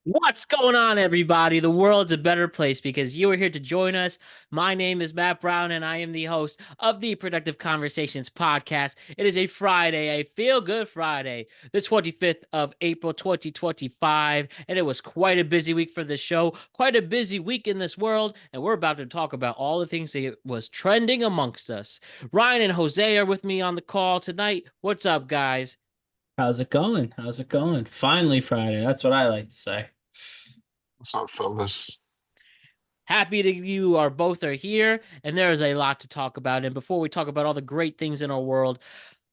What's going on, everybody? The world's a better place because you are here to join us. My name is Matt Brown, and I am the host of the Productive Conversations podcast. It is a Friday, a feel good Friday, the 25th of April, 2025. And it was quite a busy week for the show, quite a busy week in this world. And we're about to talk about all the things that was trending amongst us. Ryan and Jose are with me on the call tonight. What's up, guys? How's it going? How's it going? Finally Friday. That's what I like to say. What's up, fellas? Happy that you are both are here, and there is a lot to talk about. And before we talk about all the great things in our world,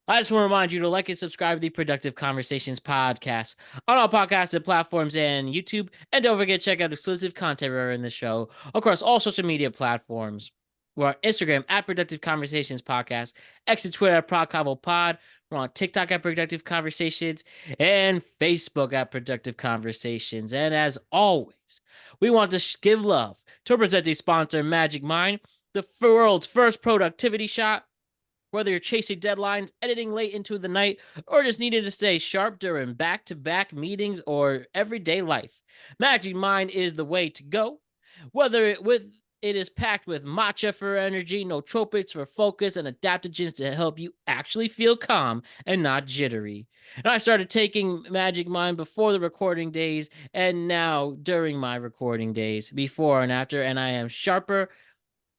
I just want to remind you to like and subscribe to the Productive Conversations podcast on all podcasting platforms and YouTube. And don't forget to check out exclusive content we're in the show across all social media platforms. We're on Instagram at Productive Conversations Podcast, X and Twitter at ProdConvoPod. We're on TikTok at Productive Conversations and Facebook at Productive Conversations. And as always, we want to give love to present the sponsor, Magic Mind, the world's first productivity shot. Whether you're chasing deadlines, editing late into the night, or just needed to stay sharp during back to back meetings or everyday life, Magic Mind is the way to go. It is packed with matcha for energy, nootropics for focus, and adaptogens to help you actually feel calm and not jittery. And I started taking Magic Mind before the recording days, and now during my recording days, before and after, and I am sharper.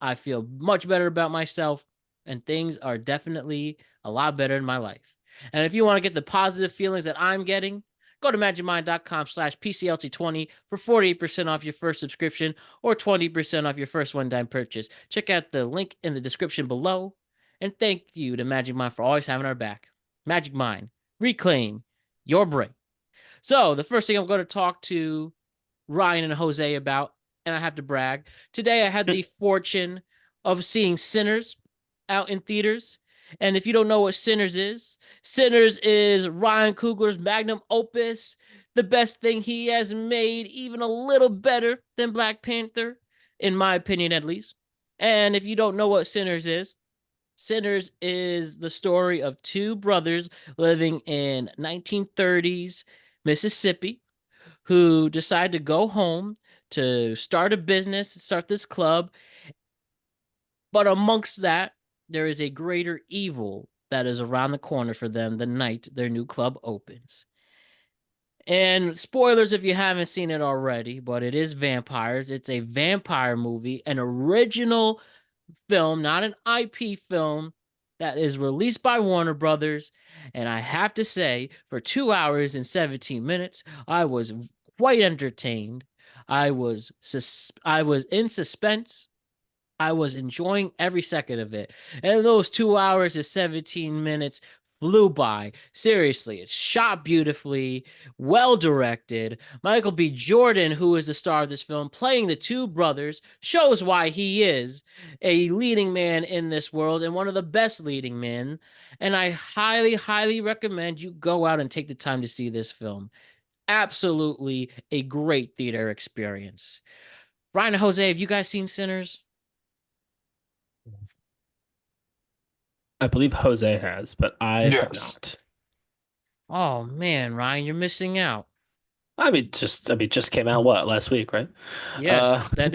I feel much better about myself, and things are definitely a lot better in my life. And if you want to get the positive feelings that I'm getting, go to magicmind.com/PCLT20 for 48% off your first subscription or 20% off your first one-time purchase. Check out the link in the description below. And thank you to Magic Mind for always having our back. Magic Mind, reclaim your brain. So the first thing I'm going to talk to Ryan and Jose about, and I have to brag. Today I had the fortune of seeing Sinners out in theaters. And if you don't know what Sinners is Ryan Coogler's magnum opus, the best thing he has made, even a little better than Black Panther, in my opinion at least. And if you don't know what Sinners is the story of two brothers living in 1930s Mississippi who decide to go home to start a business, start this club. But amongst that, there is a greater evil that is around the corner for them the night their new club opens. And spoilers if you haven't seen it already, but it is vampires. It's a vampire movie, an original film, not an IP film that is released by Warner Brothers. And I have to say, for 2 hours and 17 minutes, I was quite entertained. I was in suspense. I was enjoying every second of it. And those 2 hours and 17 minutes flew by. Seriously, it's shot beautifully, well directed. Michael B. Jordan, who is the star of this film, playing the two brothers, shows why he is a leading man in this world and one of the best leading men. And I highly, highly recommend you go out and take the time to see this film. Absolutely a great theater experience. Ryan and Jose, have you guys seen Sinners? I believe Jose has, but I have Yes. not. Oh man, Ryan, you're missing out. I mean, just came out what last week, right? Yes, Uh, that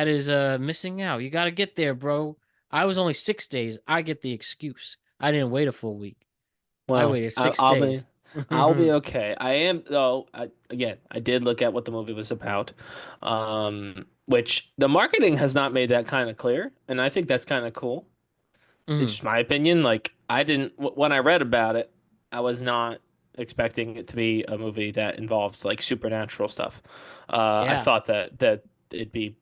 is so missing out. You got to get there, bro. I was only 6 days. I get the excuse. I didn't wait a full week. I well, waited I, six I'll be days. I'll be okay. I am though. Again, I did look at what the movie was about, which the marketing has not made that kind of clear, and I think that's kind of cool. It's Mhm. just my opinion. Like I didn't when I read about it, I was not expecting it to be a movie that involves like supernatural stuff. I Yeah, thought that it'd be,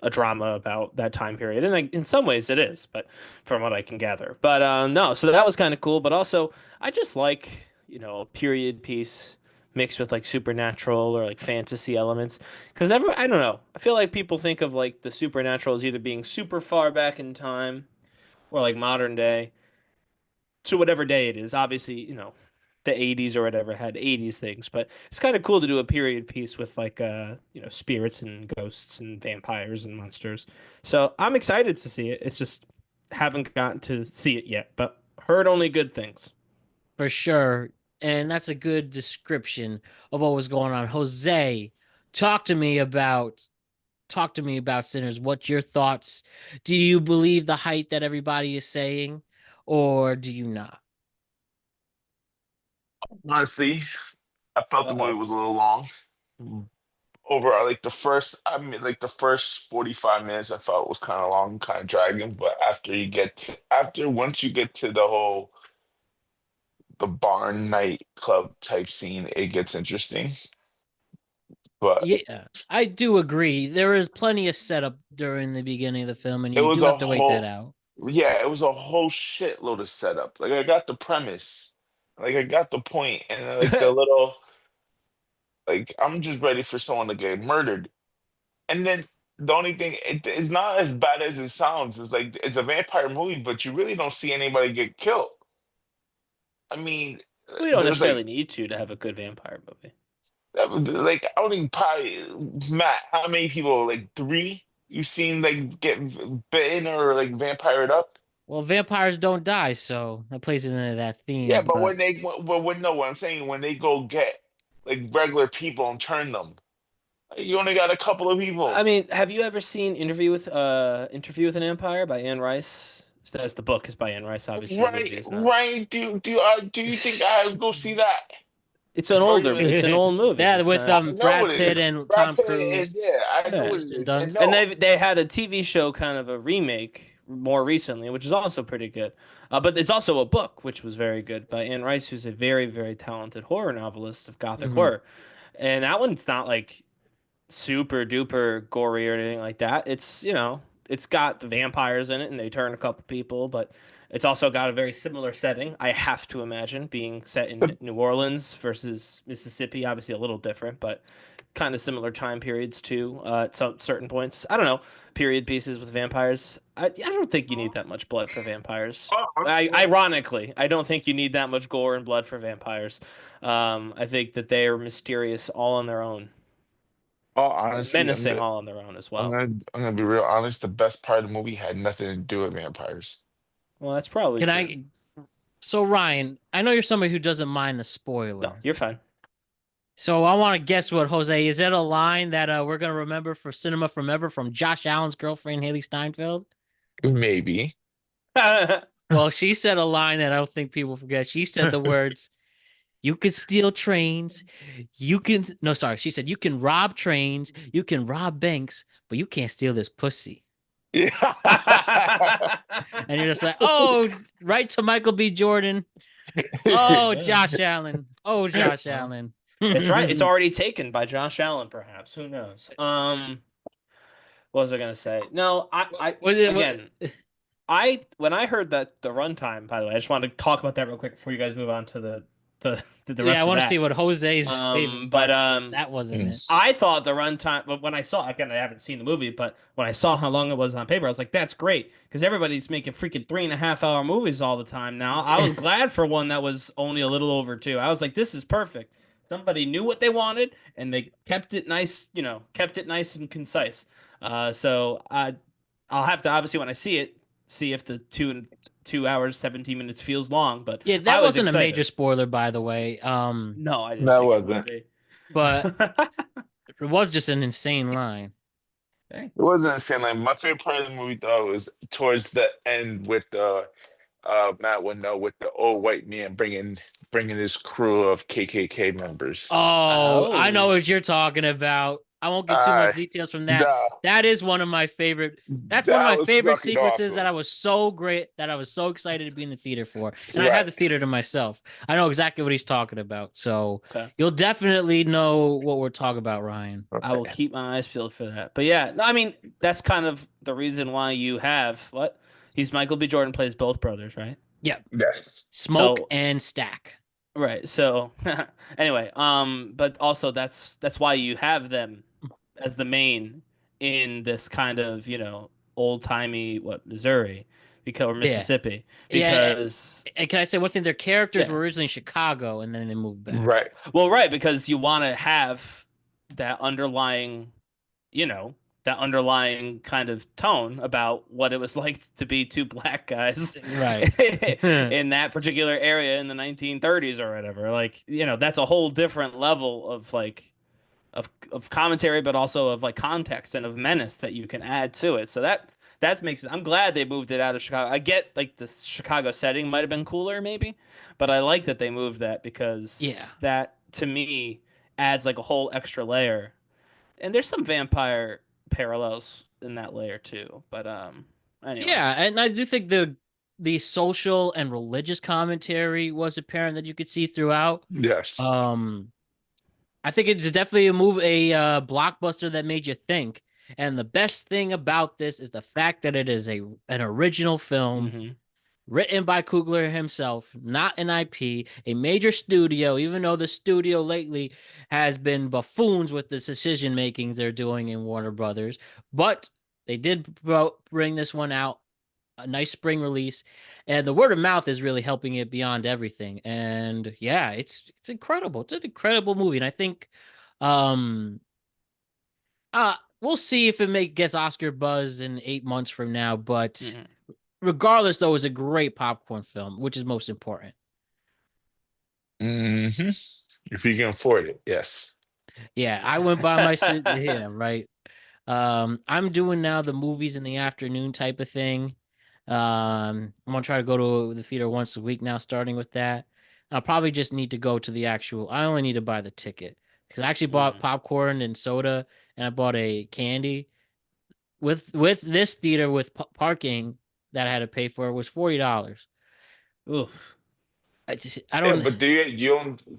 a drama about that time period, and like, in some ways it is, but from what I can gather. But no, so that was kind of cool. But also, I just like, a period piece mixed with like supernatural or like fantasy elements. Because I don't know, I feel like people think of like the supernatural as either being super far back in time or like modern day to whatever day it is. Obviously, the 80s or whatever had 80s things, but it's kind of cool to do a period piece with like spirits and ghosts and vampires and monsters. So I'm excited to see it. It's just haven't gotten to see it yet, but heard only good things. for sure. And that's a good description of what was going on. Jose, talk to me about Sinners. What's your thoughts? Do you believe the hype that everybody is saying, or do you not? Honestly, I felt the movie Uh-oh. was a little long. Overall, like the first 45 minutes, I felt was kind of long, kind of dragging. But once you get to the barn night club type scene, it gets interesting. But Yeah, I do agree. There is plenty of setup during the beginning of the film, and it you was do a have to wait that whole, out. yeah, it was a whole shitload of setup. Like I got the premise, like I got the point, and then, like the little, like I'm just ready for someone to get murdered. And then the only thing, it's not as bad as it sounds. It's like it's a vampire movie, but you really don't see anybody get killed. I mean, We don't there's necessarily like need to have a good vampire movie. I don't think probably Matt. How many people? Like three? You seen like get bitten or like vampired up? Well, vampires don't die, so that plays into that Yeah, theme. but But when no, what I'm saying when they go get like regular people and turn them, you only got a couple of people. I mean, have you ever seen Interview with an Empire by Anne Rice? That's the book is by Anne Rice. Obviously, the movie Right, is not. right. Do you think I would go see that? Or you It's an old movie. yeah, It's with not. I know Brad it Pitt is. and Brad Tom Pitt and Cruise, yeah, I know Yeah. what it Kirsten is. And Dunst. And no, they had a TV show, kind of a remake, more recently, which is also pretty good. But it's also a book, which was very good by Anne Rice, who's a very, very talented horror novelist of gothic Hmm. horror. And that one's not like super duper gory or anything like that. It's, it's got the vampires in it and they turn a couple people, but it's also got a very similar setting, I have to imagine, being set in New Orleans versus Mississippi, obviously a little different, but kind of similar time periods too, at some certain points. I don't know, period pieces with vampires. I don't think you need that much blood for vampires. Ironically, I don't think you need that much gore and blood for vampires. I think that they are mysterious all on their own all and honesty, menacing all on their own as I'm well. gonna I'm gonna be real honest. The best part of the movie had nothing to do with vampires. Well, that's probably Can true. I? So Ryan, I know you're somebody who doesn't mind the No, spoiler. you're fine. So I want to guess what Jose is. That a line that we're gonna remember for cinema forever from Josh Allen's girlfriend Haley Steinfeld? Maybe. Well, she said a line that I don't think people forget. She said the words, "You can steal trains. You can no, sorry. She said you can rob trains. You can rob banks, but you can't steal this pussy." Yeah. And you're just like, oh, right to Michael B. Jordan. Oh, Josh Allen. Oh, Josh Allen. It's right. It's already taken by Josh Allen, perhaps. Who knows? What was I gonna say? No, Was it? again, when I heard that the runtime, by the way, I just wanted to talk about that real quick before you guys move on to the Yeah, I rest of want to see that. what Jose's favorite But part is. That wasn't it. I thought the runtime, but when I saw, again, I haven't seen the movie, but when I saw how long it was on paper, I was like, that's great. Because everybody's making freaking 3.5 hour movies all the time now. I was glad for one that was only a little over 2. I was like, this is perfect. Somebody knew what they wanted and they kept it nice, kept it nice and concise. I'll have to, obviously, when I see it, see if the 2 hours, 17 minutes feels long, but Yeah, I that was wasn't a major excited. spoiler, by the way. No, I didn't That think it would wasn't. be. But it was just an insane line. Hey. It wasn't insane. Like my favorite part of the movie though was towards the end with the Matt would know with the old white man bringing his crew of KKK members. Oh, I know Oh, what you're talking about. I won't get too Uh much details from that. nah, That is one of my favorite. That's one of that my was favorite fucking sequences that awesome. I was so great that I was so excited to be in the theater for, and I had Right. the theater to myself. I know exactly what he's talking about. So okay. you'll definitely know what we're talking about, Ryan. I will keep my eyes peeled for that. But yeah, no, I mean, that's kind of the reason why you have what? He's Michael B. Jordan plays both brothers, right? Yep. Yes. Smoke So, and Stack. right. So, anyway, but also that's why you have them as the main in this kind of, old-timey Missouri because or Yeah. Mississippi Yeah. because And can I say one thing? Their characters yeah. were originally in Chicago, and then they moved back. Right. Well, right, because you want to have that underlying, that underlying kind of tone about what it was like to be two black guys Right. in that particular area in the 1930s or whatever. Like, that's a whole different level of like of commentary, but also of like context and of menace that you can add to it. So that makes it. I'm glad they moved it out of Chicago. I get like the Chicago setting might have been cooler maybe, but I like that they moved that Yeah. because that to me adds like a whole extra layer. And there's some vampire parallels in that layer too. But anyway. Yeah, and I do think the social and religious commentary was apparent that you could see throughout. Yes. I think it's definitely a blockbuster that made you think. And the best thing about this is the fact that it is an original film Hmm. written by Coogler himself, not an IP, a major studio, even though the studio lately has been buffoons with the decision makings they're doing in Warner Brothers. But they did bring this one out, a nice spring release, and the word of mouth is really helping it beyond everything. And yeah, it's incredible. It's an incredible movie, and I think um we'll see if it gets Oscar buzz in 8 months from now, but Hmm. regardless, though, it's a great popcorn film, which is most important. Hmm. If you can afford it, yes. Yeah, I went by my yeah, right. I'm doing now the movies in the afternoon type of thing. I'm gonna try to go to the theater once a week now, starting with that. I'll probably just need to go to the actual. I only need to buy the ticket because I actually bought Hmm. popcorn and soda, and I bought a candy. With this theater with parking that I had to pay for was $40. Oof. I Yeah, don't. but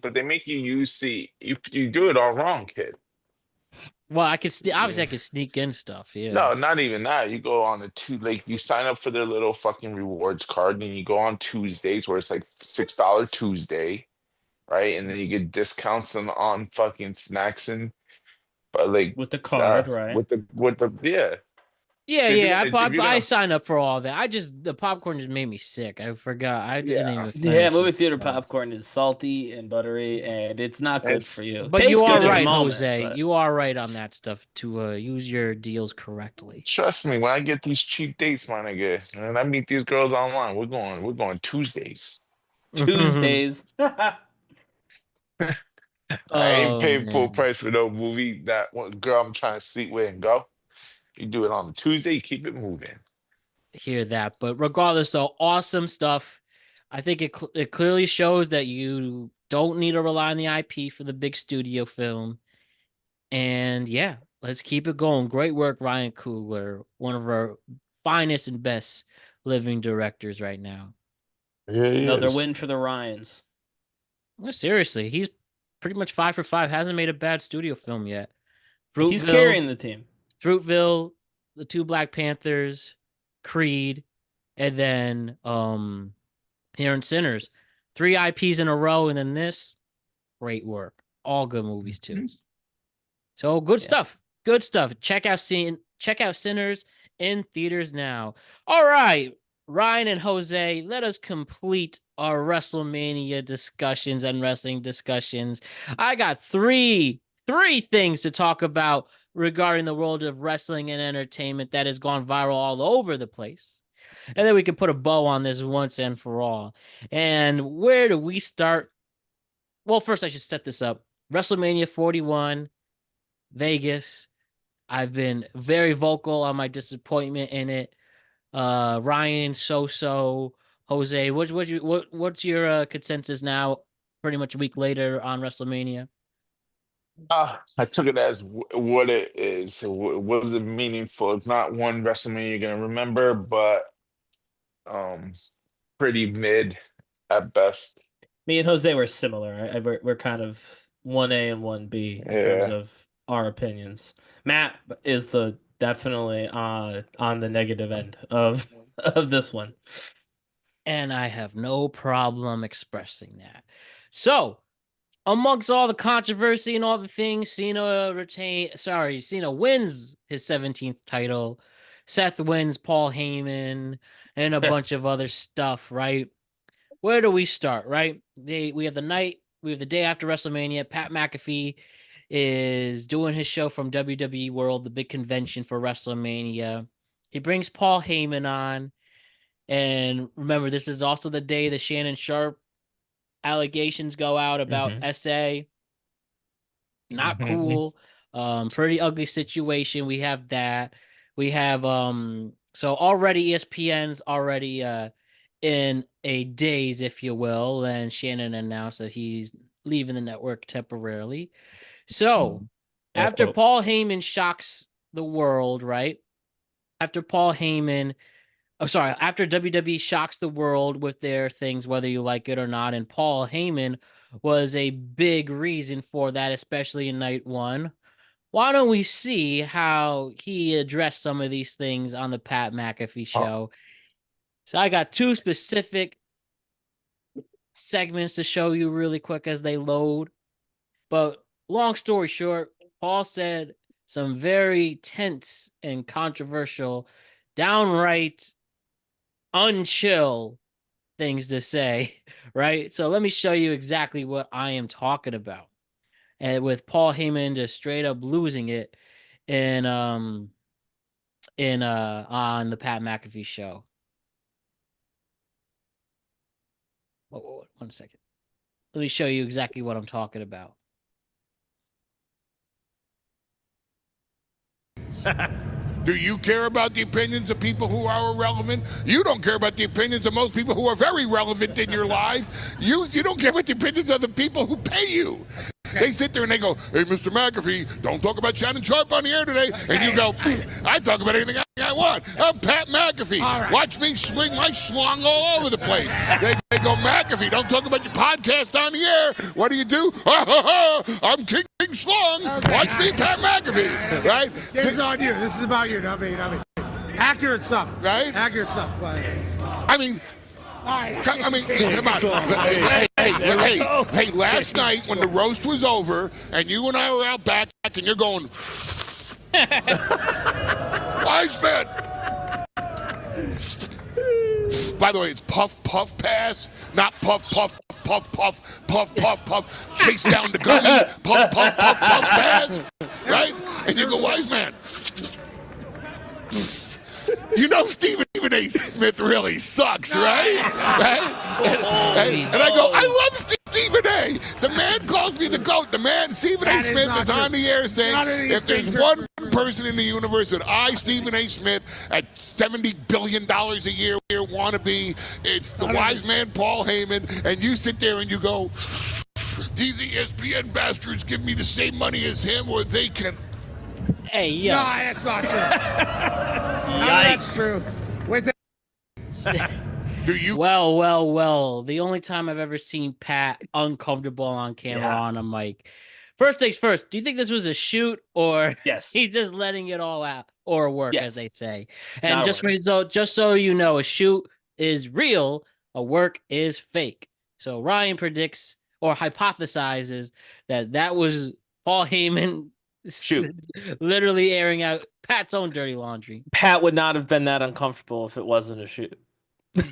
but they make you use you do it all wrong, kid. Well, I could obviously Yeah. I could sneak in stuff. Yeah. No, not even that. You go on like you sign up for their little fucking rewards card and you go on Tuesdays where it's like $6 Tuesday, right? And then you get discounts on fucking snacks and but like With the card, right? with the yeah. Yeah, So yeah. if you're I gonna signed up for all that. The popcorn just made me sick. I forgot. I didn't yeah. even Yeah, finish movie it. theater So. popcorn is salty and buttery, and it's not good for It's you. But you Tastes are good in the right, moment, Jose. but You are right on that stuff to use your deals correctly. trust me, when I get these cheap dates, my nigga, and I meet these girls online, we're going Tuesdays. Tuesdays. I ain't Oh paying full man, price for no movie that one girl I'm trying to sleep with and go. You do it on a Tuesday, you keep it moving. hear that. But regardless, though, awesome stuff. I think it clearly shows that you don't need to rely on the IP for the big studio film. And yeah, let's keep it going. Great work, Ryan Coogler, one of our finest and best living directors right now. Yeah, he Another is. win for the Ryans. No, seriously, he's pretty much 5 for 5. Hasn't made a bad studio film yet. He's Fruitville, carrying the team. Fruitville, the two Black Panthers, Creed, and then here in Sinners. 3 IPs in a row, and then this. Great work. All good movies too. So good Yeah. stuff. Good stuff. Check out Sinners in theaters now. All right, Ryan and Jose, let us complete our WrestleMania discussions and wrestling discussions. I got three things to talk about regarding the world of wrestling and entertainment that has gone viral all over the place. And then we can put a bow on this once and for all. And where do we start? Well, first I should set this up. WrestleMania 41, Vegas. I've been very vocal on my disappointment in it. Ryan, so Jose, what's your consensus now? Pretty much a week later on WrestleMania. I took it as what it is. It wasn't meaningful. It's not one WrestleMania you're gonna remember, but um, pretty mid at best. Me and Jose were similar. We're kind of 1A and 1B in terms Yeah, of our opinions. Matt is the definitely on the negative end of of this one. And I have no problem expressing that. So, amongst all the controversy and all the things, Cena wins his 17th title. Seth wins Paul Heyman and a bunch of other stuff, right? Where do we start, right? We have the day after WrestleMania. Pat McAfee is doing his show from WWE World, the big convention for WrestleMania. He brings Paul Heyman on. And remember, this is also the day the Shannon Sharp allegations go out about SA. Not cool. Pretty ugly situation. We have that. We have so already ESPN's already in a daze, if you will, and Shannon announced that he's leaving the network temporarily. So after Paul Heyman shocks the world, right? After Paul Heyman after WWE shocks the world with their things, whether you like it or not, and Paul Heyman was a big reason for that, especially in night one. Why don't we see how he addressed some of these things on the Pat McAfee show? So I got two specific segments to show you really quick as they load. But long story short, Paul said some very tense and controversial, downright unchill things to say, right? So let me show you exactly what I am talking about. And with Paul Heyman just straight up losing it in on the Pat McAfee show. Whoa, 1 second. Let me show you exactly what I'm talking about. Do you care about the opinions of people who are irrelevant? You don't care about the opinions of most people who are very relevant in your life. You don't care about the opinions of the people who pay you. They sit there and they go, "Hey, Mr. McAfee, don't talk about Shannon Sharp on the air today." And you go, "I talk about anything I want. I'm Pat McAfee. Right. Watch me swing my schlong all over the place." They go, "McAfee, don't talk about your podcast on the air." What do? I'm King Schlong. Okay. Watch me, Pat McAfee. Right? This is on you. This is about you, not me. Accurate stuff. Right? Accurate stuff. But... I mean, come on. Hey, last night when the roast was over and you and I were out back and you're going, "Wise man." By the way, it's puff, puff, pass, not puff, puff, puff, puff, puff, puff, puff, chase down the gummy, puff, puff, puff, puff, pass, right? And you go, "Wise man." You know Stephen A. Smith really sucks, right? And I go, "I love Stephen A. The man calls me the GOAT. The man, Stephen A. Smith, is on the air saying, if there's one person in the universe that I, Stephen A. Smith, at $70 billion a year want to be, it's the wise man, Paul Heyman." And you sit there and you go, "These ESPN bastards give me the same money as him, or they can..." Hey, yo. No, that's not true. No, that's true. With Do you? Well. The only time I've ever seen Pat uncomfortable on camera on a mic. First things first, do you think this was a shoot or he's just letting it all out or work, as they say? And just so you know, a shoot is real, a work is fake. So Ryan predicts or hypothesizes that was Paul Heyman literally airing out Pat's own dirty laundry. Pat would not have been that uncomfortable if it wasn't a shoot.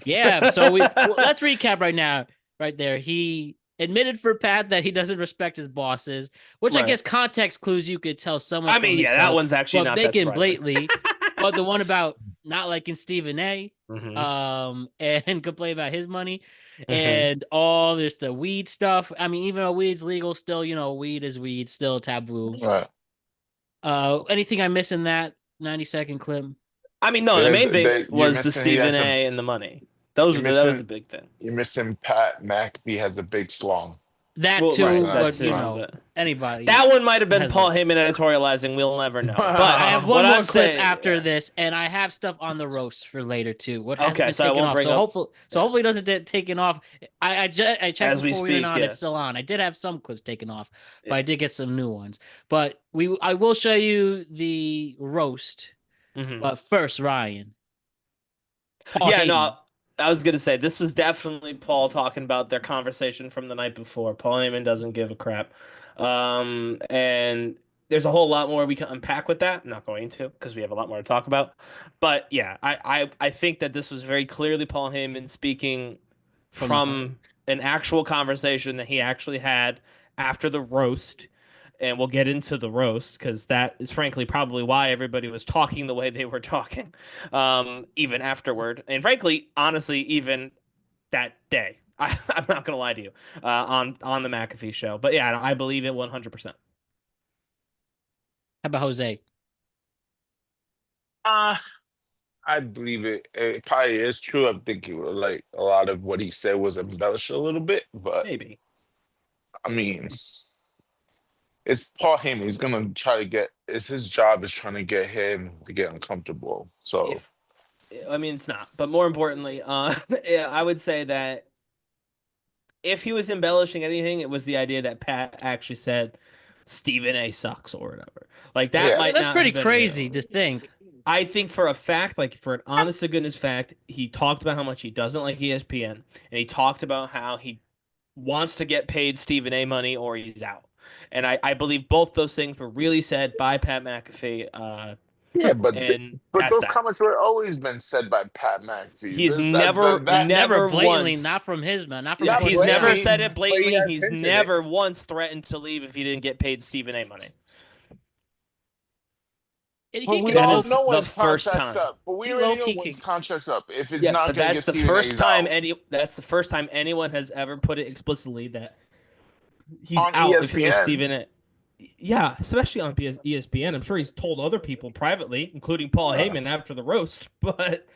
Yeah, so let's recap right now. Right there, he admitted for Pat that he doesn't respect his bosses, which I guess context clues you could tell someone. I mean, that one's actually not that surprising. Blatantly, but the one about not liking Stephen A. And complain about his money and all this the weed stuff. I mean, even though weed's legal, still, weed is weed, still taboo. Right. Anything I miss in that 90-second clip? I mean, no, the main thing was the Stephen A. and the money. That was the big thing. You're missing Pat McAfee has a big schlong. That too, but anybody. That one might have been Paul Heyman editorializing. We'll never know. But I have one more clip after this, and I have stuff on the roast for later too. So I won't bring up. Hopefully it doesn't get taken off. I checked as before we went on. It's still on. I did have some clips taken off, but I did get some new ones. But I will show you the roast. But first, Ryan. Paul Heyman. No. I was going to say, this was definitely Paul talking about their conversation from the night before. Paul Heyman doesn't give a crap. And there's a whole lot more we can unpack with that. I'm not going to, because we have a lot more to talk about. But yeah, I think that this was very clearly Paul Heyman speaking from an actual conversation that he actually had after the roast. and we'll get into the roast because that is frankly probably why everybody was talking the way they were talking, even afterward, and frankly, honestly, even that day. I'm not gonna lie to you, on the McAfee show, but yeah, I believe it 100%. How about Jose? I believe it. It probably is true. I think like a lot of what he said was embellished a little bit, but Maybe. I mean, it's Paul Heyman. He's gonna try to get. It's his job is trying to get him to get uncomfortable. So If I mean, it's not, but more importantly, yeah, I would say that if he was embellishing anything, it was the idea that Pat actually said Stephen A sucks or whatever. Like that Yeah. might That's not pretty have been crazy real. to think. I think for a fact, like for an honest to goodness fact, he talked about how much he doesn't like ESPN, and he talked about how he wants to get paid Stephen A money or he's out. And I believe both those things were really said by Pat McAfee. yeah, And but that's those that. comments were always been said by Pat McAfee. He's There's never, that Never never blatantly, once. not from his man, not from Not his He's never mouth. blatantly, said it but he blatantly. has He's hinted it. never once threatened to leave if he didn't get paid Stephen A money. And But he we can That all is low, know when the his first contract's time. up. But we he already low know key when his can. contract's up. If it's Yeah, not but gonna get that's the Stephen first A's time out that's the first time anyone has ever put it explicitly that he's on out if ESPN. Stephen A. Yeah, especially on ESPN. I'm sure he's told other people privately, including Paul Yeah. Heyman after the roast. But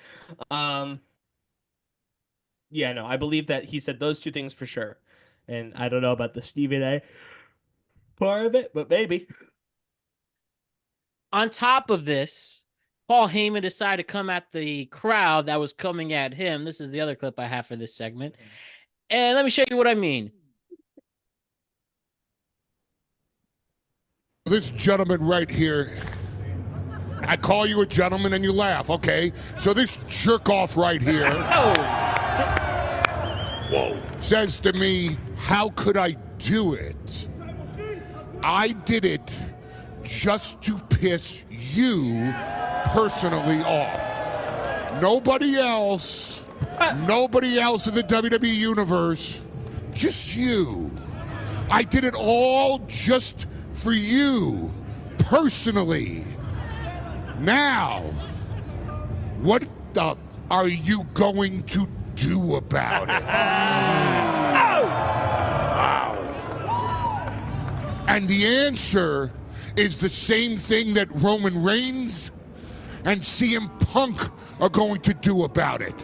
yeah, no, I believe that he said those two things for sure. And I don't know about the Stephen A part of it, but maybe. On top of this, Paul Heyman decided to come at the crowd that was coming at him. This is the other clip I have for this segment. And let me show you what I mean. This gentleman right here, I call you a gentleman and you laugh, okay? So this jerk off right here Oh, says to me, how could I do it? I did it just to piss you personally off. Nobody else in the WWE universe, just you. I did it all just for you personally. Now, what the are you going to do about it? Wow. And the answer is the same thing that Roman Reigns and CM Punk are going to do about it.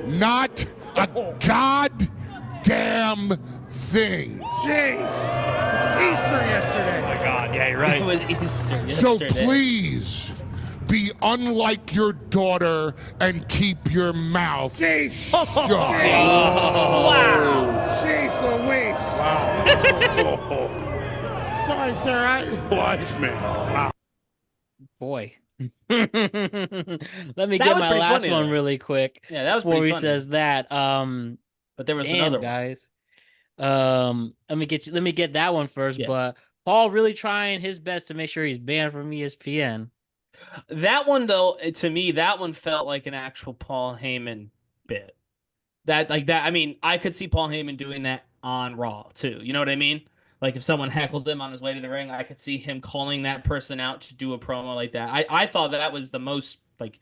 Not a goddamn thing. Jeez. It's Easter yesterday. Oh my God, yeah, you're right. It was Easter So yesterday. please be unlike your daughter and keep your mouth Jeez. shut. Wow. Jeez Louise. Sorry, sir. Wise man. Wow. boy. Let me That get was my pretty last funny, one though. really quick Yeah, that was before pretty he funny. says that. But there was Damn, another one. guys. Let me get that one first. Yeah. But Paul really trying his best to make sure he's banned from ESPN. That one, though, to me, that one felt like an actual Paul Heyman bit. I mean, I could see Paul Heyman doing that on Raw, too. You know what I mean? Like, if someone heckled him on his way to the ring, I could see him calling that person out to do a promo like that. I thought that was the most, like,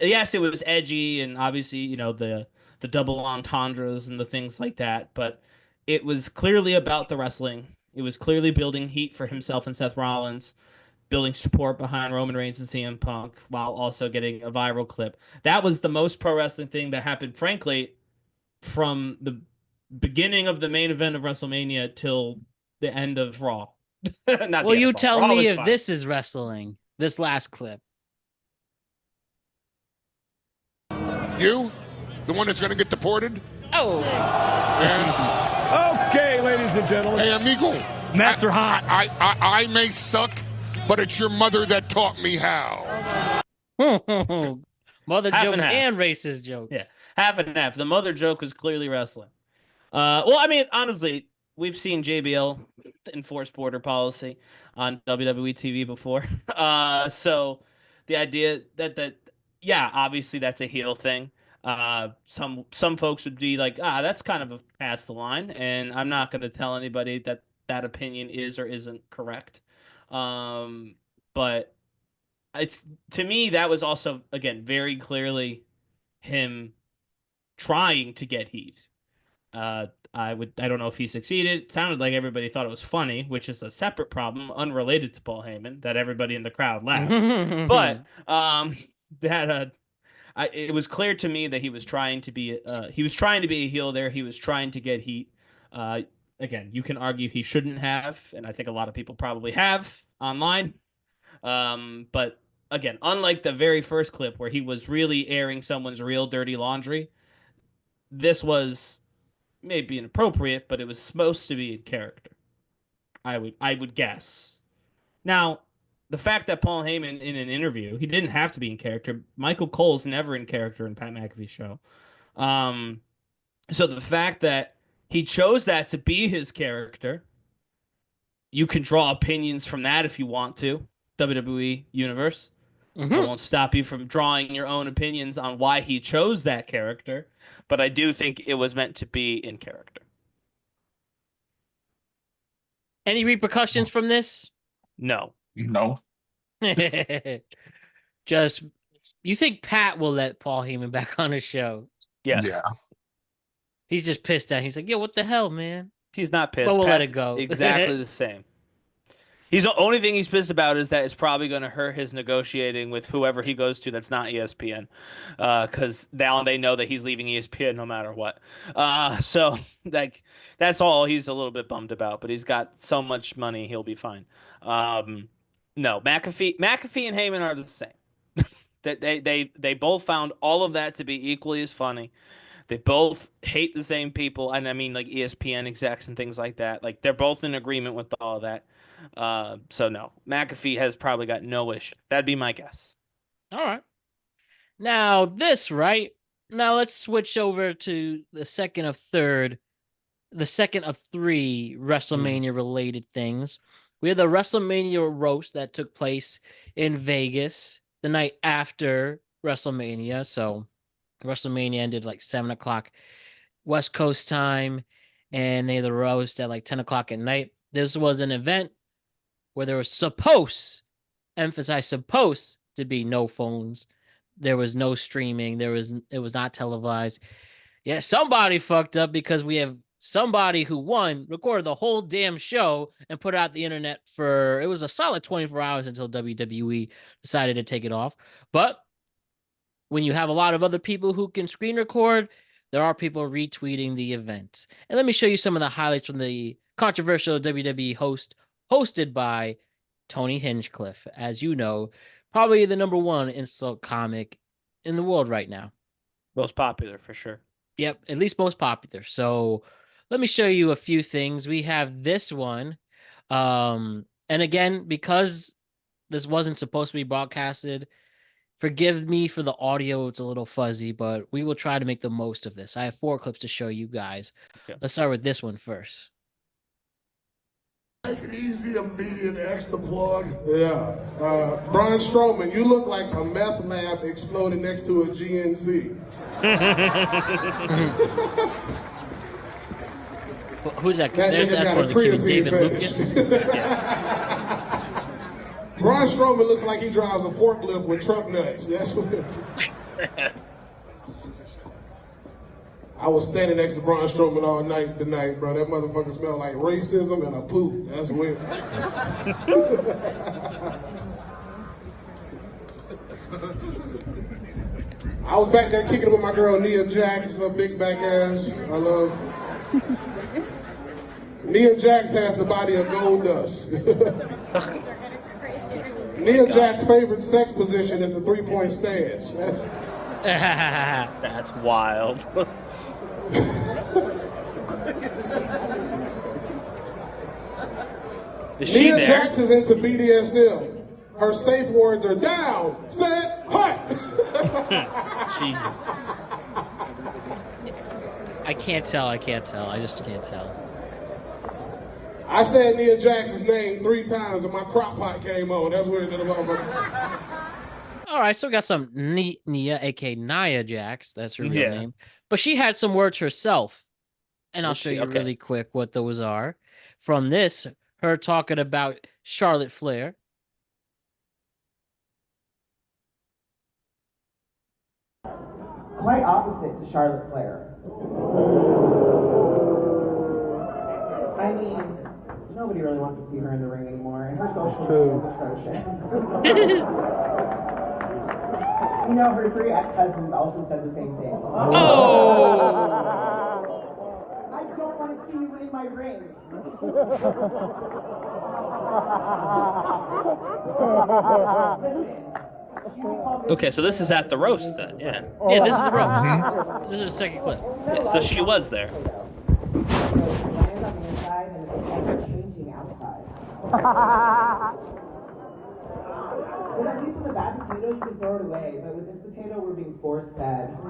yes, it was edgy, and obviously, you know, the double entendres and the things like that, but it was clearly about the wrestling. It was clearly building heat for himself and Seth Rollins, building support behind Roman Reigns and CM Punk while also getting a viral clip. That was the most pro wrestling thing that happened, frankly, from the beginning of the main event of WrestleMania till the end of Raw. Not Well, the end you of Raw. tell Raw me was if fine. this is wrestling, this last clip. You? The one that's going to get deported? Oh, And, Okay, ladies and gentlemen. hey, amigo. Mats are hot. I may suck, but it's your mother that taught me how. mother Half and jokes half. and racist jokes. Yeah, half and half. The mother joke was clearly wrestling. Well, I mean, honestly, we've seen JBL enforce border policy on WWE TV before. So the idea that yeah, obviously that's a heel thing. Some folks would be like, that's kind of a past the line, and I'm not going to tell anybody that that opinion is or isn't correct. But it's, to me, that was also, again, very clearly him trying to get heat. I don't know if he succeeded. It sounded like everybody thought it was funny, which is a separate problem unrelated to Paul Heyman, that everybody in the crowd laughed. But that it was clear to me that he was trying to be a heel there. He was trying to get heat. Again, you can argue he shouldn't have, and I think a lot of people probably have online. But again, unlike the very first clip where he was really airing someone's real dirty laundry, this was maybe inappropriate, but it was supposed to be in character. I would guess. Now, the fact that Paul Heyman in an interview, he didn't have to be in character. Michael Cole's never in character in Pat McAfee's show. So the fact that he chose that to be his character, you can draw opinions from that if you want to. WWE Universe. I won't stop you from drawing your own opinions on why he chose that character, but I do think it was meant to be in character. Any repercussions from this? No. No. Just, you think Pat will let Paul Heyman back on his show? Yes. Yeah. He's just pissed at. He's like, yo, what the hell, man? He's not pissed. But we'll let Pat's it go. Exactly the same. He's the only thing he's pissed about is that it's probably going to hurt his negotiating with whoever he goes to that's not ESPN, because now they know that he's leaving ESPN no matter what. So like that's all he's a little bit bummed about. But he's got so much money, he'll be fine. No, McAfee and Heyman are the same. That they both found all of that to be equally as funny. They both hate the same people, and I mean like ESPN execs and things like that. Like they're both in agreement with all of that. So no, McAfee has probably got no issue. That'd be my guess. All right. Now now let's switch over to the second of three WrestleMania related things. We had the WrestleMania roast that took place in Vegas the night after WrestleMania. So WrestleMania ended like 7:00 West Coast time, and they had the roast at like 10:00 at night. This was an event where there was supposed to be no phones. There was no streaming. It was not televised. Yeah, somebody fucked up because we have somebody who recorded the whole damn show and put it out the internet it was a solid 24 hours until WWE decided to take it off. But when you have a lot of other people who can screen record, there are people retweeting the event. And let me show you some of the highlights from the controversial WWE hosted by Tony Hinchcliffe. As you know, probably the #1 insult comic in the world right now. Most popular for sure. Yep, at least most popular. So let me show you a few things. We have this one. And again, because this wasn't supposed to be broadcasted, forgive me for the audio. It's a little fuzzy, but we will try to make the most of this. I have 4 clips to show you guys. Okay. Let's start with this one first. Easy, immediate, extra plug. Yeah. Braun Strowman, you look like a meth lab exploding next to a GNC. Who's that? That's one of the kids, David Lucas. Braun Strowman looks like he drives a forklift with truck nuts. That's what. I was standing next to Braun Strowman all night tonight, bro. That motherfucker smelled like racism and a poop. That's weird. I was back there kicking it with my girl Nia Jax, her big back ass. I love. Nia Jax has the body of gold dust. Nia Jax's favorite sex position is the 3-point stance. That's wild. Is she Nia there? Jax is into BDSM. Her safe words are down, set, hut. Jeez. I can't tell. I just can't tell. I said Nia Jax's name 3 times and my crock pot came on. That's weird to the motherfucker. All right, so we got some Nia, aka Nia Jax. That's her real Yeah. name. But she had some words herself. And I'll Did show she? you Okay. really quick what those are. from this, her talking about Charlotte Flair. Quite opposite to Charlotte Flair. I mean, nobody really wants to see her in the ring anymore, and her social media is atrocious. You know, her 3 ex-husbands also said the same thing. Oh! I don't want to see you in my ring. Okay, so this is at the roast then, yeah. Yeah, this is the roast. This is the second clip. Yeah, so she was there. Well, at least with a bad potato, you can throw it away. But with this potato, we're being force fed. You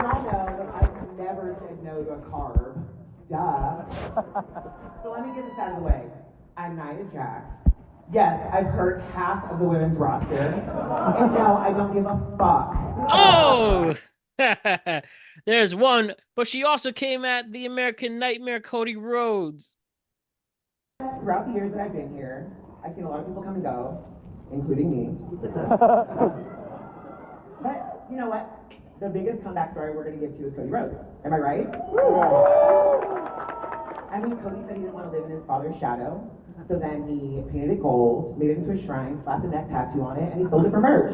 all know that I've never said no to a carb. Duh. So let me get this out of the way. I'm Nia Jax. Yes, I've hurt half of the women's roster. And no, I don't give a fuck. Oh! There's one, but she also came at the American Nightmare, Cody Rhodes. Throughout the years that I've been here, I've seen a lot of people come and go, including me. But you know what? The biggest comeback story we're going to get to is Cody Rhodes. Am I right? I mean, Cody said he didn't want to live in his father's shadow, so then he painted it gold, made it into a shrine, slapped a neck tattoo on it, and he sold it for merch.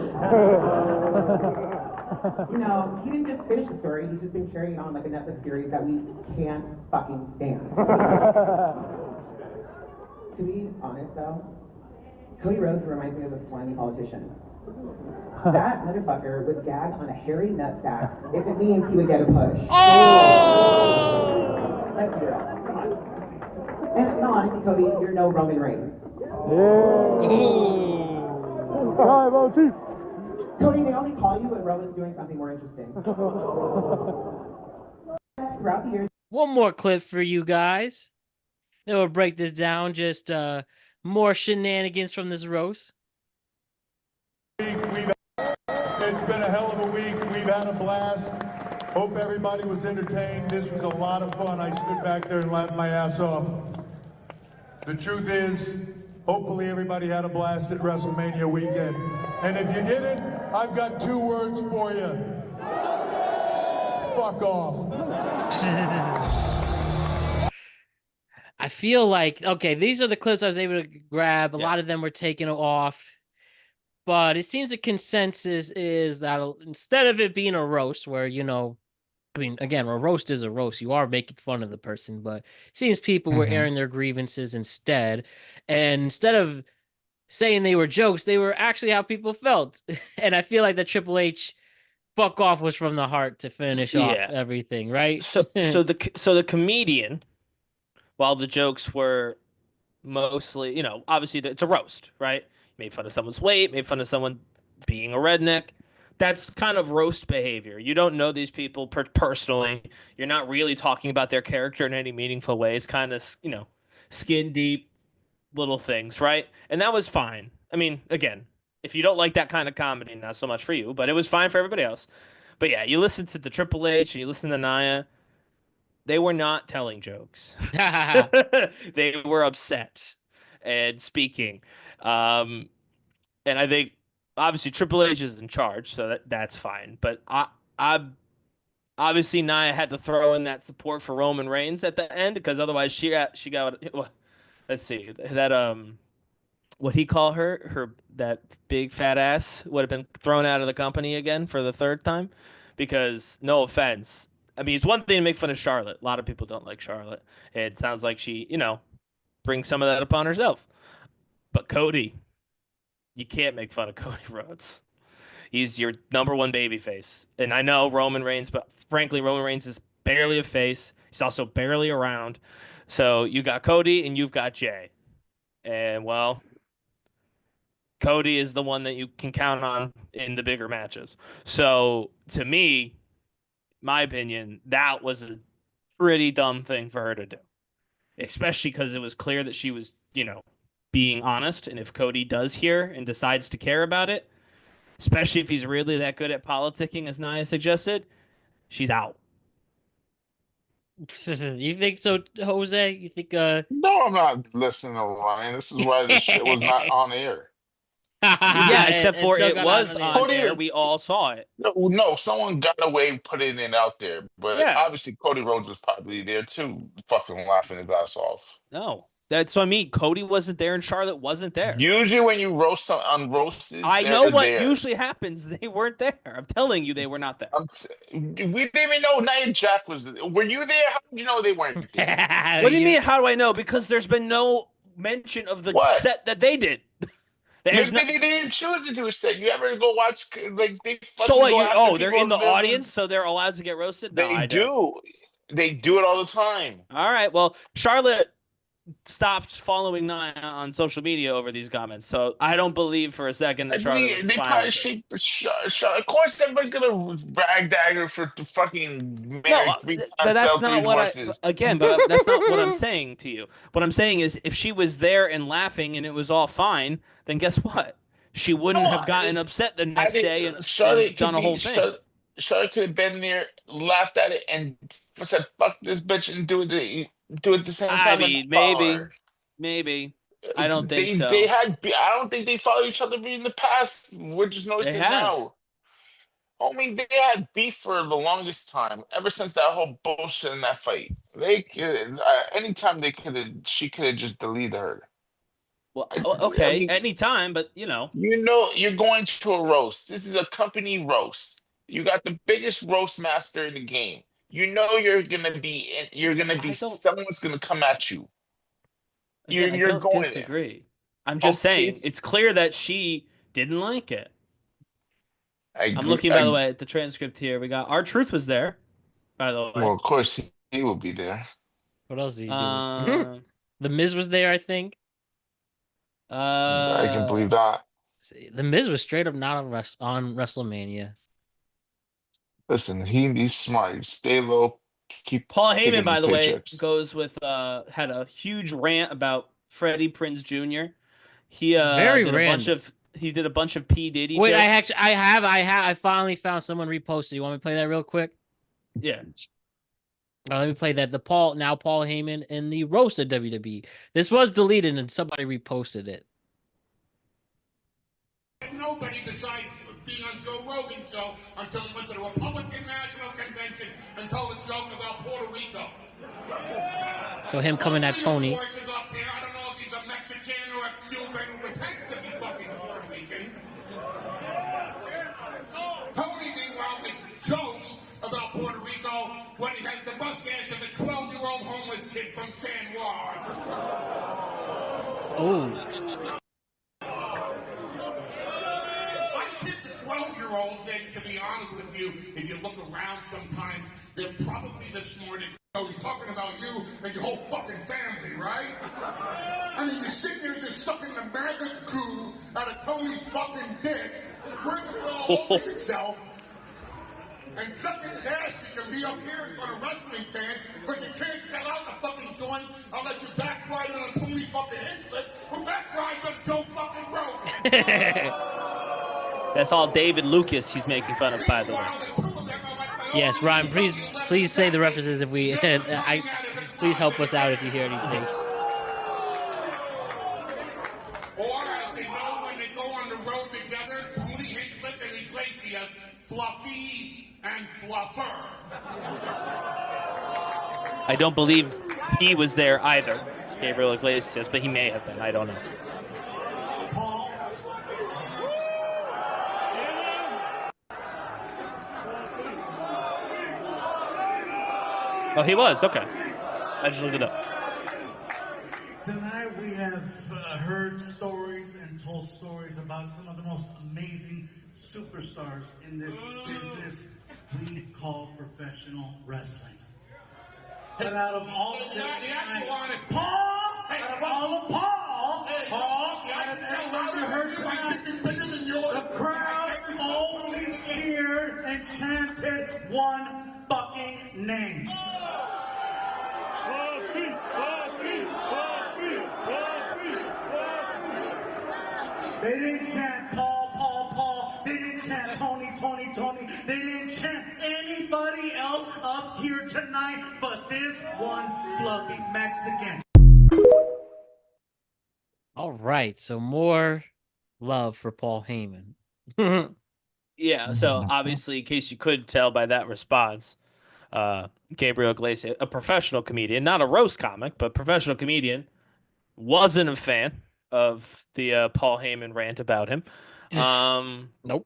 You know, he didn't just finish the story, he's just been carrying on like a Netflix series that we can't fucking stand. To be honest, though, Cody Rhodes reminds me of a slimy politician. That motherfucker would gag on a hairy nutsack if it means he would get a push. Oh! Let's do it. Come on. And in all honesty, Cody, you're no Roman Reigns. Cody, they only call you when Roman's doing something more interesting. Throughout the years, One more clip for you guys. Then we'll break this down. Just more shenanigans from this roast. It's been a hell of a week. We've had a blast. Hope everybody was entertained. This was a lot of fun. I stood back there and laughed my ass off. The truth is, hopefully everybody had a blast at WrestleMania weekend. And if you didn't, I've got 2 words for you. Fuck off. I feel like, okay, these are the clips I was able to grab. A lot of them were taken off. But it seems the consensus is that instead of it being a roast where, you know, I mean, again, a roast is a roast. You are making fun of the person, but it seems people were airing their grievances instead. And instead of saying they were jokes, they were actually how people felt. And I feel like the Triple H fuck off was from the heart to finish off everything, right? So the comedian, while the jokes were mostly, you know, obviously it's a roast, right? Made fun of someone's weight, made fun of someone being a redneck. That's kind of roast behavior. You don't know these people personally. You're not really talking about their character in any meaningful ways. Kind of, you know, skin deep little things, right? And that was fine. I mean, again, if you don't like that kind of comedy, not so much for you, but it was fine for everybody else. But yeah, you listen to the Triple H and you listen to Nia. They were not telling jokes. They were upset and speaking. And I think obviously Triple H is in charge, so that's fine. But I obviously Nia had to throw in that support for Roman Reigns at the end because otherwise she got let's see that what he call her that big fat ass would have been thrown out of the company again for the 3rd time because no offense. I mean, it's one thing to make fun of Charlotte. A lot of people don't like Charlotte. It sounds like she, you know, brings some of that upon herself. But Cody, you can't make fun of Cody Rhodes. He's your #1 babyface. And I know Roman Reigns, but frankly, Roman Reigns is barely a face. He's also barely around. So you got Cody and you've got Jay. And, well, Cody is the one that you can count on in the bigger matches. So, to me, my opinion, that was a pretty dumb thing for her to do. Especially because it was clear that she was, you know, being honest. And if Cody does hear and decides to care about it, especially if he's really that good at politicking, as Nia suggested, she's out. You think so, Jose? You think No, I'm not listening to Ryan. This is why this shit was not on air. Yeah, except for still it got was on Cody- air. We all saw it. No, someone got away putting it out there, but Yeah. obviously Cody Rhodes was probably there too, fucking laughing his ass off. No. That's what I mean. Cody wasn't there and Charlotte wasn't there. Usually when you roast some on roasted, I know what usually happens. They weren't there. I'm telling you, they were not there. We didn't even know Nia Jack was there. Were you there? How did you know they weren't there? What do you mean? How do I know? Because there's been no mention of the What? set that they did. There's Maybe they didn't choose to do a set. You ever go watch like they fucking So what? go after They're people in the that live audience, so they're allowed to get roasted. No, They I do. don't. They do it all the time. All right. Well, Charlotte stopped following Nia on social media over these comments, so I don't believe for a second that Charlotte was They fine probably with it. of course, everybody's gonna rag dagger for the fucking married three times. But that's sell not three what horses. but that's not what I'm saying to you. What I'm saying is, if she was there and laughing and it was all fine, then guess what? She wouldn't have gotten upset the next day and done a whole thing. Charlotte could have been there, laughed at it, and said, "Fuck this bitch," and do it the same I time. mean, maybe. I don't think so. I don't think they followed each other in the past. We're just noticing now. Homie, they had beef for the longest time, ever since that whole bullshit in that fight. Anytime she could have just deleted her. Well, okay, anytime, but you're going to a roast. This is a company roast. You got the biggest roast master in the game. Someone's gonna come at you. Again, I don't disagree. I'm just saying it's clear that she didn't like it. I'm looking, by the way, at the transcript here. We got R-Truth was there, by the way. Well, of course he will be there. What else did he do? The Miz was there, I think. I can believe that. The Miz was straight up not on WrestleMania. Listen, he's smart. Stay low. Keep Paul Heyman, by the way, paychecks. goes with had a huge rant about Freddie Prinze Jr. He did a bunch of P Diddy. Wait, jokes. I finally found someone reposted. You want me to play that real quick? Yeah. Let me play that. Paul Heyman in the roast of WWE. This was deleted and somebody reposted it. Nobody besides being on Joe Rogan's show until he went to the Republican National Convention and told a joke about Puerto Rico. So him coming at Tony. Up there. I don't know if he's a Mexican or a Cuban who pretends to be fucking Puerto Rican. Tony, meanwhile, makes jokes about Puerto Rico when he has the mustache of the 12-year-old homeless kid from San Juan. Oh. I kid the 12-year-olds that, to be honest with you, if you look around sometimes, they're probably the smartest. He's talking about you and your whole fucking family, right? I mean, you're sitting there just sucking the maggot goo out of Tony's fucking dick, dripping it all over yourself, and sucking his ass. You can be up here in front of wrestling fans, but you can't sell out the fucking joint unless you're back riding on Tony fucking Hinchcliffe, who back rides on Joe fucking Rogan. That's all David Lucas he's making fun of, by the way. Yes, Ryan, please say the references if we please help us out if you hear anything. Or as they know when they go on the road together, Tony Hinchcliffe and Iglesias, Fluffy and Fluffer. I don't believe he was there either, Gabriel Iglesias, but he may have been. I don't know. Oh, he was? Okay. I just looked it up. Tonight we have heard stories and told stories about some of the most amazing superstars in this business we call professional wrestling. But out of all of them, Paul, I've ever heard tonight, the crowd only cheered and chanted one fucking name. They didn't chant Paul. They didn't chant Tony. They didn't chant anybody else fluffy Mexican. All right, so more love for Paul Heyman. Yeah, so obviously, in case you couldn't tell by that response, Gabriel Iglesias, a professional comedian, not a roast comic, but professional comedian, wasn't a fan of the Paul Heyman rant about him. Nope.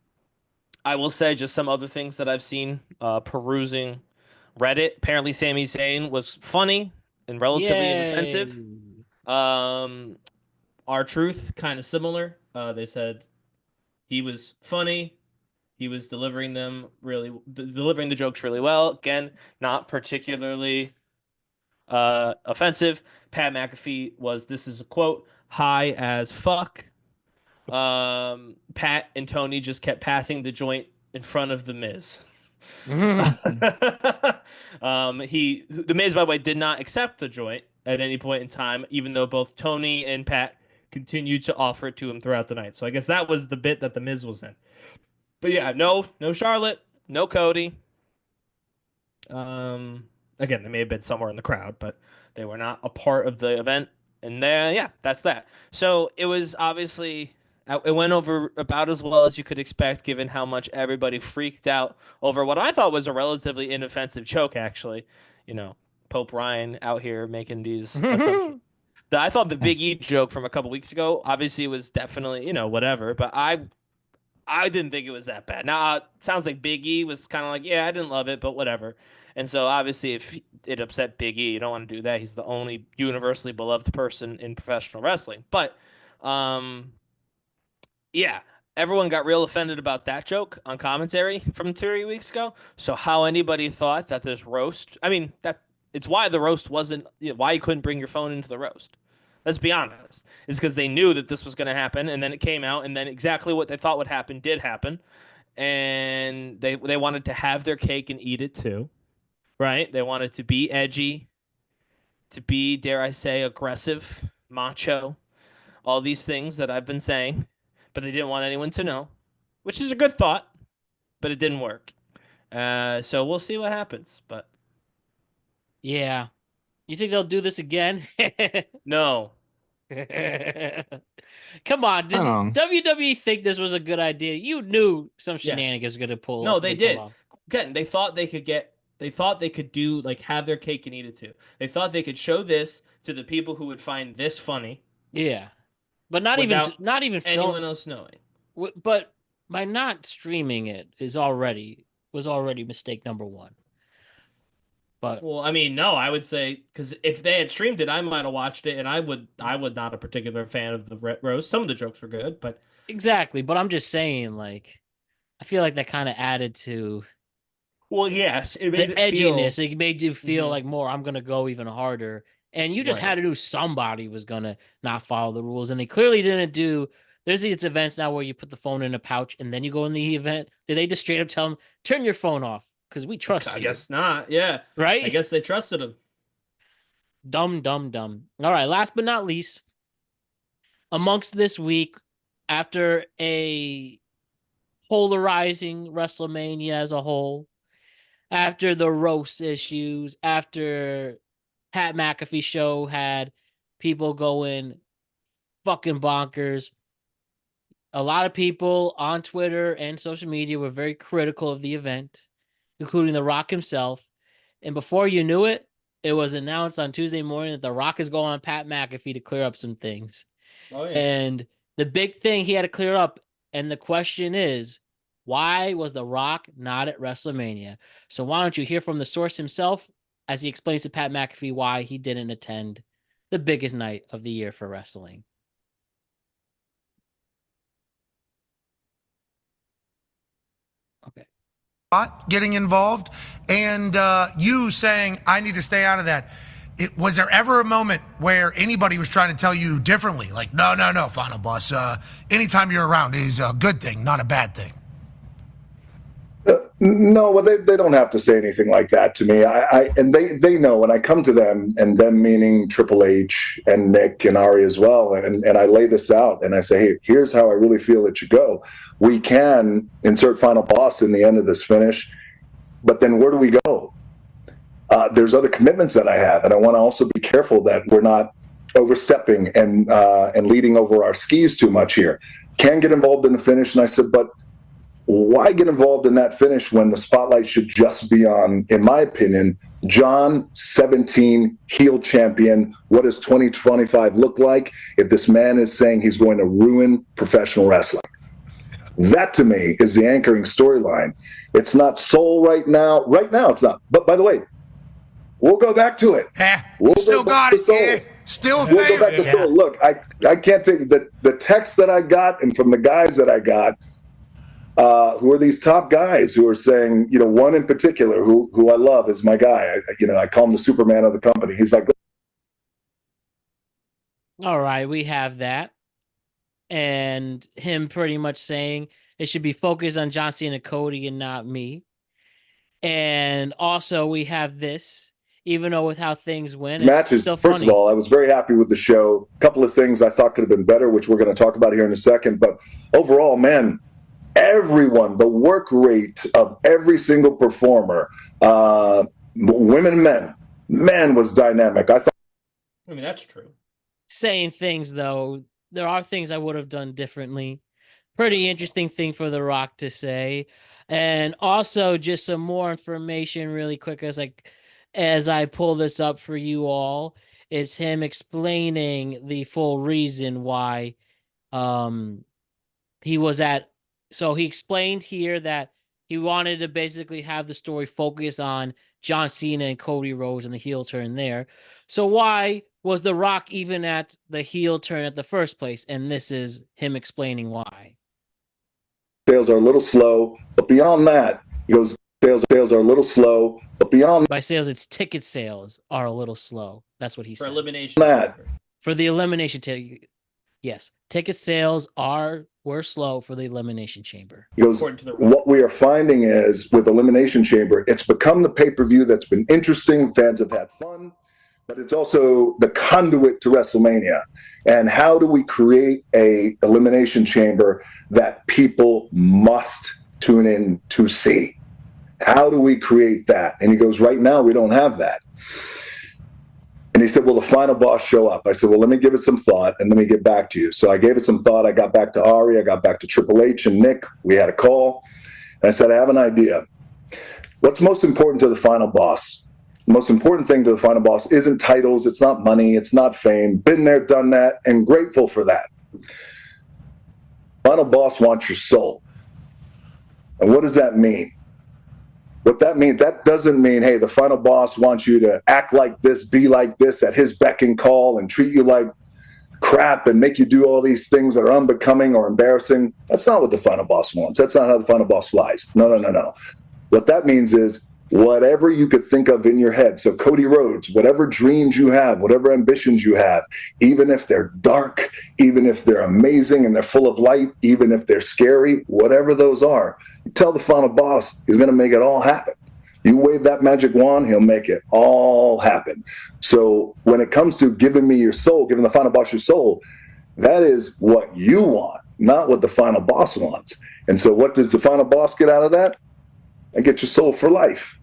I will say just some other things that I've seen perusing Reddit. Apparently, Sami Zayn was funny and relatively inoffensive. R-Truth, kind of similar. They said he was funny. He was delivering the jokes really well. Again, not particularly offensive. Pat McAfee this is a quote, high as fuck. Pat and Tony just kept passing the joint in front of the Miz. The Miz, by the way, did not accept the joint at any point in time, even though both Tony and Pat continued to offer it to him throughout the night. So I guess that was the bit that the Miz was in. But yeah, no Charlotte, no Cody. Again, they may have been somewhere in the crowd, but they were not a part of the event. And yeah, that's that. So it was obviously, it went over about as well as you could expect, given how much everybody freaked out over what I thought was a relatively inoffensive joke, actually. Pope Ryan out here making these assumptions. I thought the Big E joke from a couple weeks ago, obviously, was definitely, whatever, but I didn't think it was that bad. Now, it sounds like Big E was kind of like, yeah, I didn't love it, but whatever. And so, obviously, if it upset Big E, you don't want to do that. He's the only universally beloved person in professional wrestling. But, yeah, everyone got real offended about that joke on commentary from 3 weeks ago. So how anybody thought that this roast, it's why the roast wasn't, why you couldn't bring your phone into the roast. Let's be honest. It's because they knew that this was going to happen, and then it came out, and then exactly what they thought would happen did happen. And they wanted to have their cake and eat it too, right? They wanted to be edgy, to be, dare I say, aggressive, macho, all these things that I've been saying, but they didn't want anyone to know, which is a good thought, but it didn't work. So we'll see what happens, but. Yeah. You think they'll do this again? No. Come on, did WWE think this was a good idea? You knew some shenanigans were gonna pull. No, they did. Again, they thought they could do, like, have their cake and eat it too. They thought they could show this to the people who would find this funny. Yeah, but not even anyone else knowing. But by not streaming it was already mistake number one. But well, no, I would say, because if they had streamed it, I might have watched it, and I would not a particular fan of the roast. Some of the jokes were good, but exactly. But I'm just saying, like, I feel like that kind of added to. Well, yes, it made the edginess. It made you feel like more. I'm gonna go even harder, and you just had to do. Somebody was gonna not follow the rules, and they clearly didn't do. There's these events now where you put the phone in a pouch and then you go in the event. Did they just straight up tell them turn your phone off? Because we trust you. I guess not. Yeah. Right? I guess they trusted him. Dumb. All right. Last but not least, amongst this week, after a polarizing WrestleMania as a whole, after the roast issues, after Pat McAfee show had people going fucking bonkers, a lot of people on Twitter and social media were very critical of the event, including The Rock himself. And before you knew it, it was announced on Tuesday morning that The Rock is going on Pat McAfee to clear up some things. Oh, yeah. And the big thing he had to clear up, and the question is, why was The Rock not at WrestleMania? So why don't you hear from the source himself as he explains to Pat McAfee why he didn't attend the biggest night of the year for wrestling. Okay. Getting involved and you saying, I need to stay out of that. Was there ever a moment where anybody was trying to tell you differently? Like, no, Final Boss. Anytime you're around is a good thing, not a bad thing. No, well, they don't have to say anything like that to me. And they know when I come to them, and them meaning Triple H and Nick and Ari as well, and I lay this out and I say, hey, here's how I really feel it should go. We can insert Final Boss in the end of this finish, but then where do we go? There's other commitments that I have, and I want to also be careful that we're not overstepping and leading over our skis too much here. Can get involved in the finish, and I said, but why get involved in that finish when the spotlight should just be on, in my opinion, John 17, heel champion? What does 2025 look like if this man is saying he's going to ruin professional wrestling? That to me is the anchoring storyline. It's not soul right now. Right now, it's not. But by the way, we'll go back to it. We'll Still got it. Yeah. Still a We'll go back to soul. Look, I can't take the text that I got and from the guys that I got, who are these top guys who are saying, you know, one in particular who I love is my guy. I call him the Superman of the company. He's like, all right, we have that. And him pretty much saying it should be focused on John Cena and Cody and not me. And also we have this, even though with how things went, it's matches. still First funny. of all, I was very happy with the show. A couple of things I thought could have been better, which we're going to talk about here in a second. But overall, man, everyone, the work rate of every single performer, women and men was dynamic. I mean, that's true. Saying things, though, there are things I would have done differently. Pretty interesting thing for The Rock to say. And also just some more information really quick as I pull this up for you all, is him explaining the full reason why he was at. So he explained here that he wanted to basically have the story focus on John Cena and Cody Rhodes and the heel turn there. So why was The Rock even at the heel turn at the first place? And this is him explaining why. Sales are a little slow, but beyond that, he goes, sales are a little slow, but beyond by sales, it's ticket sales are a little slow. That's what he said. For elimination. For the elimination ticket. Yes, ticket sales were slow for the Elimination Chamber. He goes, what we are finding is with Elimination Chamber, it's become the pay-per-view that's been interesting. Fans have had fun, but it's also the conduit to WrestleMania. And how do we create a Elimination Chamber that people must tune in to see? How do we create that? And he goes, right now, we don't have that. And he said, will the final boss show up? I said, well, let me give it some thought and let me get back to you. So I gave it some thought. I got back to Ari. I got back to Triple H and Nick. We had a call. And I said, I have an idea. What's most important to the final boss? The most important thing to the final boss isn't titles. It's not money. It's not fame. Been there, done that, and grateful for that. Final boss wants your soul. And what does that mean? What that means, that doesn't mean, hey, the final boss wants you to act like this, be like this at his beck and call and treat you like crap and make you do all these things that are unbecoming or embarrassing. That's not what the final boss wants. That's not how the final boss flies. No. What that means is whatever you could think of in your head. So Cody Rhodes, whatever dreams you have, whatever ambitions you have, even if they're dark, even if they're amazing and they're full of light, even if they're scary, whatever those are, you tell the final boss he's going to make it all happen. You wave that magic wand, he'll make it all happen. So when it comes to giving me your soul, giving the final boss your soul, that is what you want, not what the final boss wants. And so what does the final boss get out of that? I get your soul for life.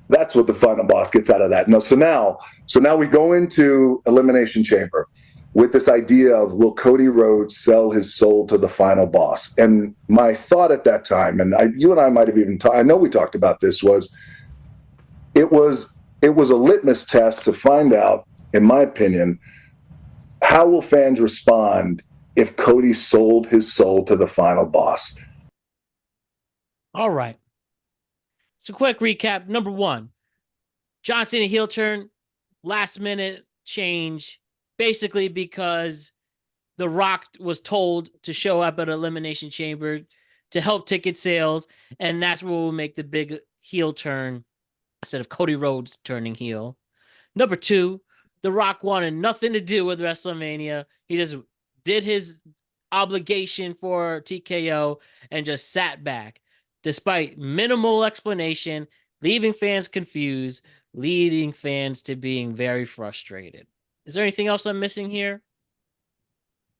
That's what the final boss gets out of that. No, so now we go into Elimination Chamber with this idea of, will Cody Rhodes sell his soul to the final boss? And my thought at that time, and you and I might have even I know we talked about this, was it was a litmus test to find out, in my opinion, how will fans respond if Cody sold his soul to the final boss? All right. So quick recap. Number one, John Cena heel turn, last minute change, basically because The Rock was told to show up at Elimination Chamber to help ticket sales, and that's where we'll make the big heel turn instead of Cody Rhodes turning heel. Number two, The Rock wanted nothing to do with WrestleMania. He just did his obligation for TKO and just sat back, despite minimal explanation, leaving fans confused, leading fans to being very frustrated. Is there anything else I'm missing here?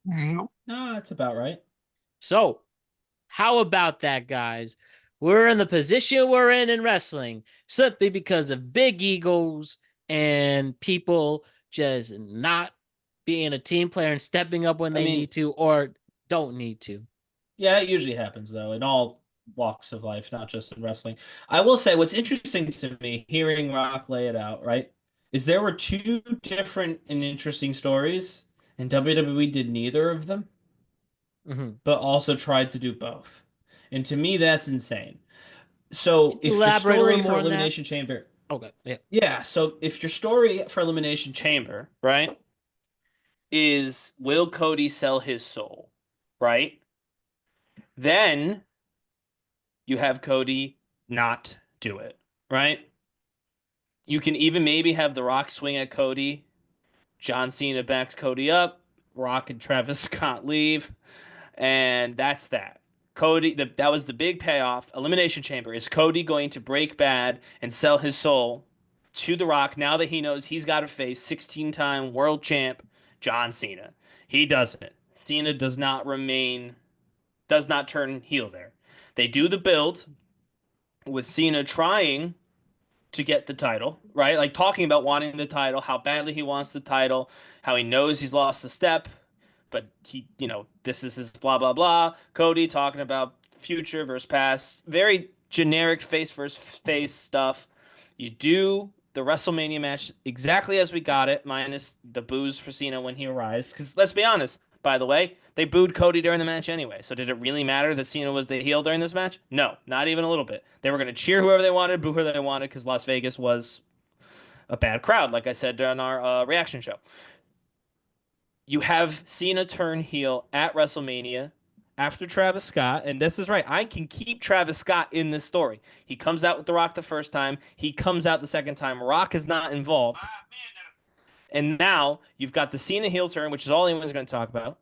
No, that's about right. So, how about that, guys? we're in the position we're in wrestling simply because of big egos and people just not being a team player and stepping up when they need to or don't need to. Yeah, it usually happens though in all walks of life, not just in wrestling. I will say what's interesting to me hearing Rock lay it out, right, is there were two different and interesting stories, and WWE did neither of them, but also tried to do both. And to me, that's insane. So if your Elaborate a little story for more on that. Elimination Chamber, Okay, yeah. yeah, so if your story for Elimination Chamber, right, is will Cody sell his soul, right? Then you have Cody not do it, right? You can even maybe have The Rock swing at Cody. John Cena backs Cody up. Rock and Travis Scott leave. And that's that. Cody, that was the big payoff. Elimination Chamber. Is Cody going to break bad and sell his soul to The Rock now that he knows he's got to face 16-time world champ John Cena? He doesn't. Cena does not turn heel there. They do the build with Cena trying to get the title, right? Like talking about wanting the title, how badly he wants the title, how he knows he's lost a step, but he, this is his blah blah blah. Cody talking about future versus past, very generic face versus face stuff. You do the WrestleMania match exactly as we got it, minus the boos for Cena when he arrives. Because let's be honest, by the way, they booed Cody during the match anyway. So did it really matter that Cena was the heel during this match? No, not even a little bit. They were going to cheer whoever they wanted, boo whoever they wanted, because Las Vegas was a bad crowd, like I said during our reaction show. You have Cena turn heel at WrestleMania after Travis Scott, and this is right. I can keep Travis Scott in this story. He comes out with The Rock the first time. He comes out the second time. Rock is not involved. And now you've got the Cena heel turn, which is all anyone's going to talk about.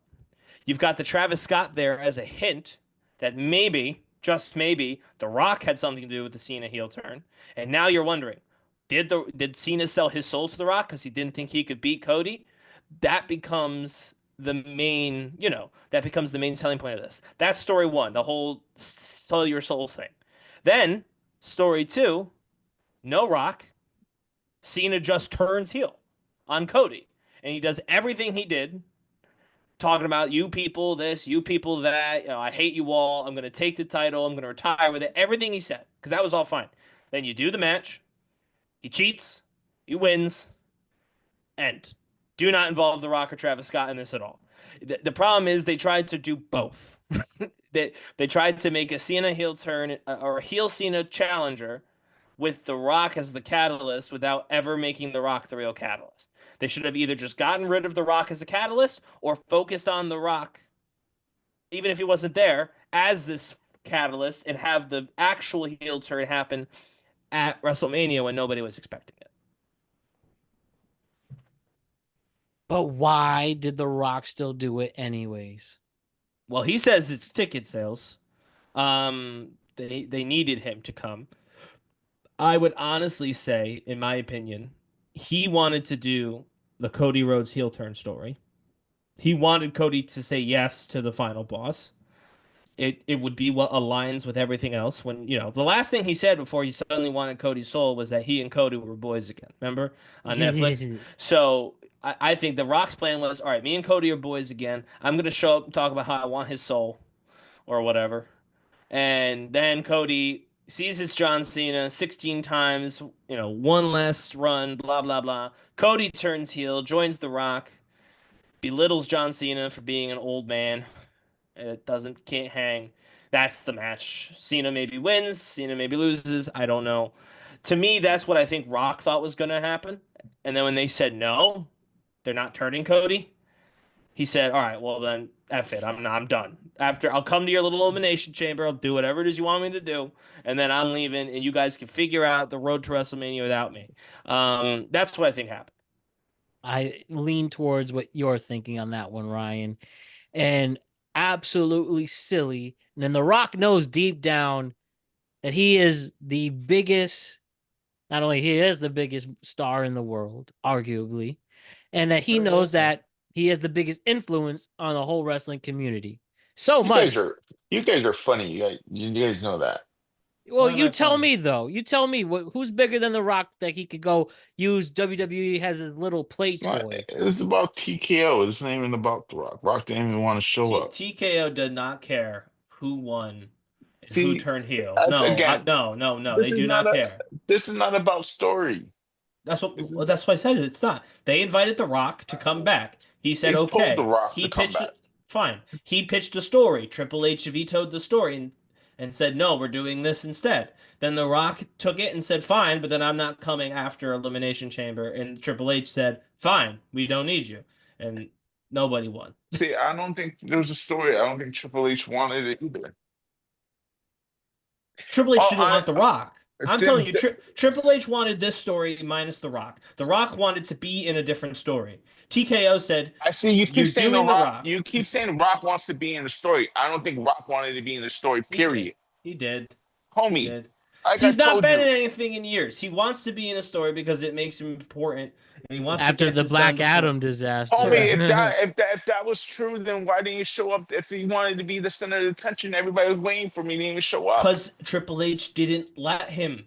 You've got the Travis Scott there as a hint that maybe, just maybe, The Rock had something to do with the Cena heel turn. And now you're wondering, did Cena sell his soul to The Rock because he didn't think he could beat Cody? That becomes the main, selling point of this. That's story one, the whole sell your soul thing. Then, story two, no Rock. Cena just turns heel on Cody. And he does everything he did, talking about you people this, you people that, I hate you all, I'm going to take the title, I'm going to retire with it, everything he said, because that was all fine. Then you do the match, he cheats, he wins, and do not involve The Rock or Travis Scott in this at all. The problem is they tried to do both. They tried to make a Cena heel turn or a heel Cena challenger with The Rock as the catalyst without ever making The Rock the real catalyst. They should have either just gotten rid of The Rock as a catalyst or focused on The Rock, even if he wasn't there, as this catalyst and have the actual heel turn happen at WrestleMania when nobody was expecting it. But why did The Rock still do it anyways? Well, he says it's ticket sales. They needed him to come. I would honestly say, in my opinion, he wanted to do the Cody Rhodes heel turn story. He wanted Cody to say yes to the final boss. It would be what aligns with everything else. When, the last thing he said before he suddenly wanted Cody's soul was that he and Cody were boys again. Remember? On Netflix? So I think The Rock's plan was, all right, me and Cody are boys again. I'm going to show up and talk about how I want his soul or whatever. And then Cody sees it's John Cena 16 times, one last run, blah, blah, blah. Cody turns heel, joins The Rock, belittles John Cena for being an old man. It can't hang. That's the match. Cena maybe wins, Cena maybe loses. I don't know. To me, that's what I think Rock thought was going to happen. And then when they said no, they're not turning Cody, he said, all right, well then, F it. I'm done. I'll come to your little elimination chamber. I'll do whatever it is you want me to do. And then I'm leaving, and you guys can figure out the road to WrestleMania without me. That's what I think happened. I lean towards what you're thinking on that one, Ryan. And absolutely silly. And then The Rock knows deep down that he is the biggest, not only he is the biggest star in the world, arguably, and that he knows that he has the biggest influence on the whole wrestling community. So much. You guys are funny. You guys know that. Well, Why am you I tell funny? me though. You tell me who's bigger than The Rock that he could go use WWE as a little play toy. It's about TKO. It's not even about The Rock. Rock didn't even want to show up. TKO did not care who won and who See, turned heel. that's No, again. no. This They is do not not a. care. This is not about story. That's what. This is, Well, that's why I said it. It's not. They invited The Rock to come back. He said they told The okay. Rock He to come pitched. back. Fine. He pitched a story. Triple H vetoed the story and said no, we're doing this instead. Then The Rock took it and said fine, but then I'm not coming after Elimination Chamber. And Triple H said fine, we don't need you, and nobody won. See, I don't think there was a story. I don't think Triple H wanted it either. Triple H Oh, didn't want The Rock. I'm then- telling you, Triple H wanted this story minus The Rock. The Rock wanted to be in a different story. TKO said, I see you keep "You're saying doing The The Rock. Rock." You keep saying Rock wants to be in the story. I don't think Rock wanted to be in the story. Period. He did. Homie, He did. like He's I not told been you. in anything in years. He wants to be in a story because it makes him important, and he wants to After get the this Black done Adam before. disaster. Homie, if that was true, then why didn't you show up? If he wanted to be the center of attention, everybody was waiting for me. He didn't even show up. Because Triple H didn't let him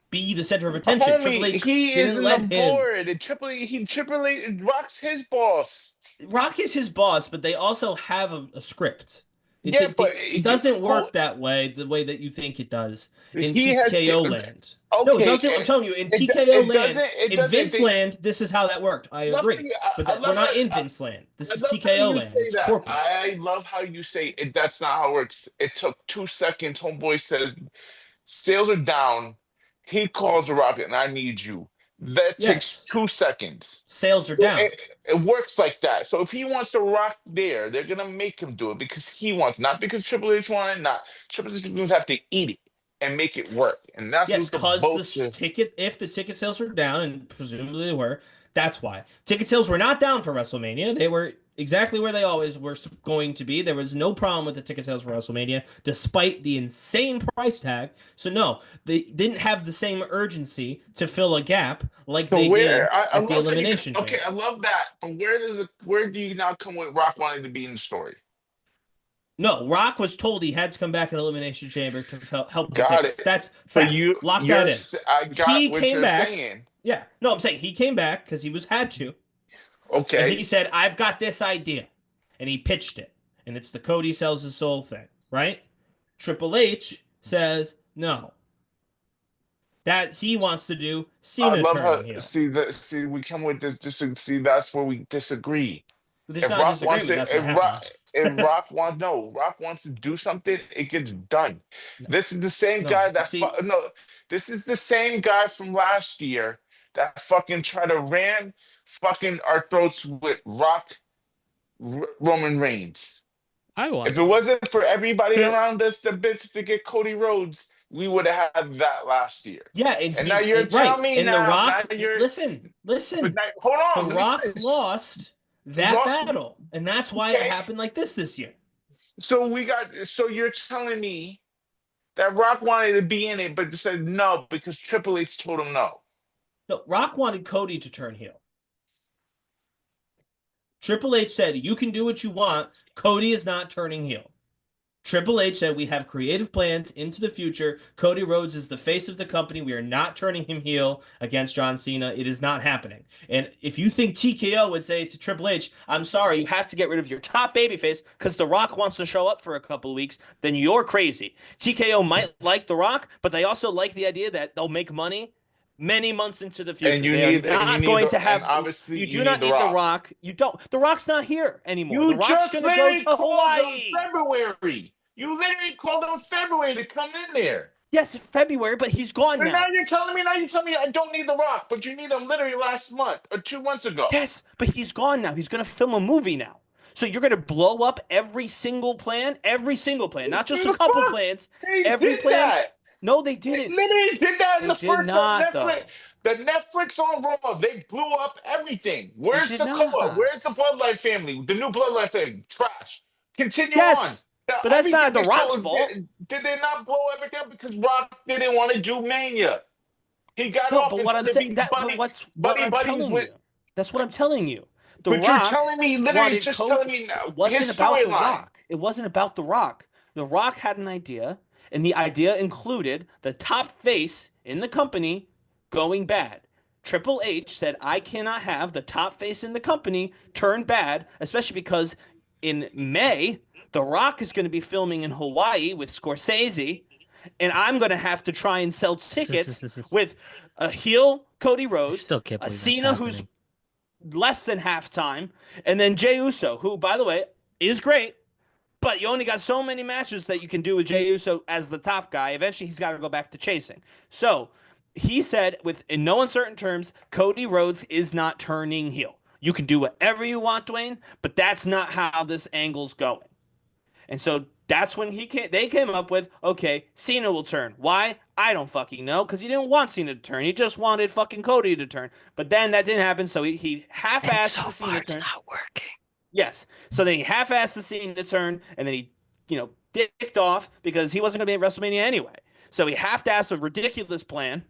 be the center of attention. Triple Homie, H he didn't isn't let the him. board. Triple H, Rock's his boss. Rock is his boss, but they also have a script. It doesn't work that way, the way that you think it does in TKO land. No, it doesn't. I'm telling you, in TKO land, in Vince land, this is how that worked. I agree, but we're not in Vince land. This is TKO land. It's corporate. I love how you say it. That's not how it works. It took 2 seconds. Homeboy says, sales are down. He calls the Rocket, and I need you. That takes 2 seconds. Sales are down. It works like that. So if he wants to rock there, they're gonna make him do it because he wants, not because Triple H wanted it. Not Triple H is gonna have to eat it and make it work. And that's Yes, what because if the ticket sales are down, and presumably they were, that's why. Ticket sales were not down for WrestleMania. They were exactly where they always were going to be. There was no problem with the ticket sales for WrestleMania, despite the insane price tag. So no, they didn't have the same urgency to fill a gap like they did at the Elimination Chamber. Okay, I love that. But where do you now come with Rock wanting to be in the story? No, Rock was told he had to come back in Elimination Chamber to help. Got it. That's for fact. you. Lock that in. I got he what came you're back. saying. Yeah, no, I'm saying he came back because he had to. Okay. And he said, "I've got this idea," and he pitched it, and it's the Cody sells his soul thing, right? Triple H says no. That he wants to do Cena turning heel. See, we come with this. See, that's where we disagree. There's not a disagreement. That's what happens. Rock wants to do something, it gets done. This is the same guy this is the same guy from last year that fucking tried to ram fucking our throats with Roman Reigns. If it wasn't for everybody around us to get Cody Rhodes, we would have had that last year. Yeah, and now you're telling me and now, The Rock. now you're, listen. Now, hold on. The Rock lost that battle, and that's why it happened like this year. So you're telling me that Rock wanted to be in it, but said no because Triple H told him no. No, Rock wanted Cody to turn heel. Triple H said, "You can do what you want. Cody is not turning heel." Triple H said, "We have creative plans into the future. Cody Rhodes is the face of the company. We are not turning him heel against John Cena. It is not happening." And if you think TKO would say to Triple H, "I'm sorry, you have to get rid of your top babyface because The Rock wants to show up for a couple of weeks," then you're crazy. TKO might like The Rock, but they also like the idea that they'll make money many months into the future. And you they need, are not and you going need to have. obviously You do not need The Rock. You don't. The Rock's not here anymore. You The Rock's just going to go literally to Hawaii. February. You literally called him February to come in there. Yes, February, but he's gone But now. now you're telling me I don't need The Rock, but you need him literally last month or 2 months ago. Yes, but he's gone now. He's going to film a movie now. So you're going to blow up every single plan, not just a couple plans. Every plan. That. No, they didn't. They literally did that in the first not, Netflix. The Netflix on Raw, they blew up everything. Where's Sokoa? Where's the Bloodline family? The new Bloodline family? Trash. Continue on. But that's not The Rock's fault. Did they not blow everything up because Rock didn't want to do Mania? He got off. But what I'm saying, that's what I'm telling you. But you're telling me, literally, telling me now. It wasn't about The Rock. It wasn't about The Rock. The Rock had an idea, And the idea included the top face in the company going bad. Triple H said, I cannot have the top face in the company turn bad, especially because in May, The Rock is going to be filming in Hawaii with Scorsese, and I'm going to have to try and sell tickets with a heel Cody I Rhodes, still can't a believe that's Cena who's happening. less than halftime, and then Jey Uso, who, by the way, is great, but you only got so many matches that you can do with Jey Uso as the top guy. Eventually, he's got to go back to chasing. So he said, with in no uncertain terms, Cody Rhodes is not turning heel. You can do whatever you want, Dwayne, but that's not how this angle's going. And so that's when they came up with, okay, Cena will turn. Why? I don't fucking know, because he didn't want Cena to turn. He just wanted fucking Cody to turn. But then that didn't happen, so he half-assed the Cena turn. It's not working. Yes. So then he half-assed the Cena turn, and then he, dicked off because he wasn't going to be at WrestleMania anyway. So he half-assed a ridiculous plan,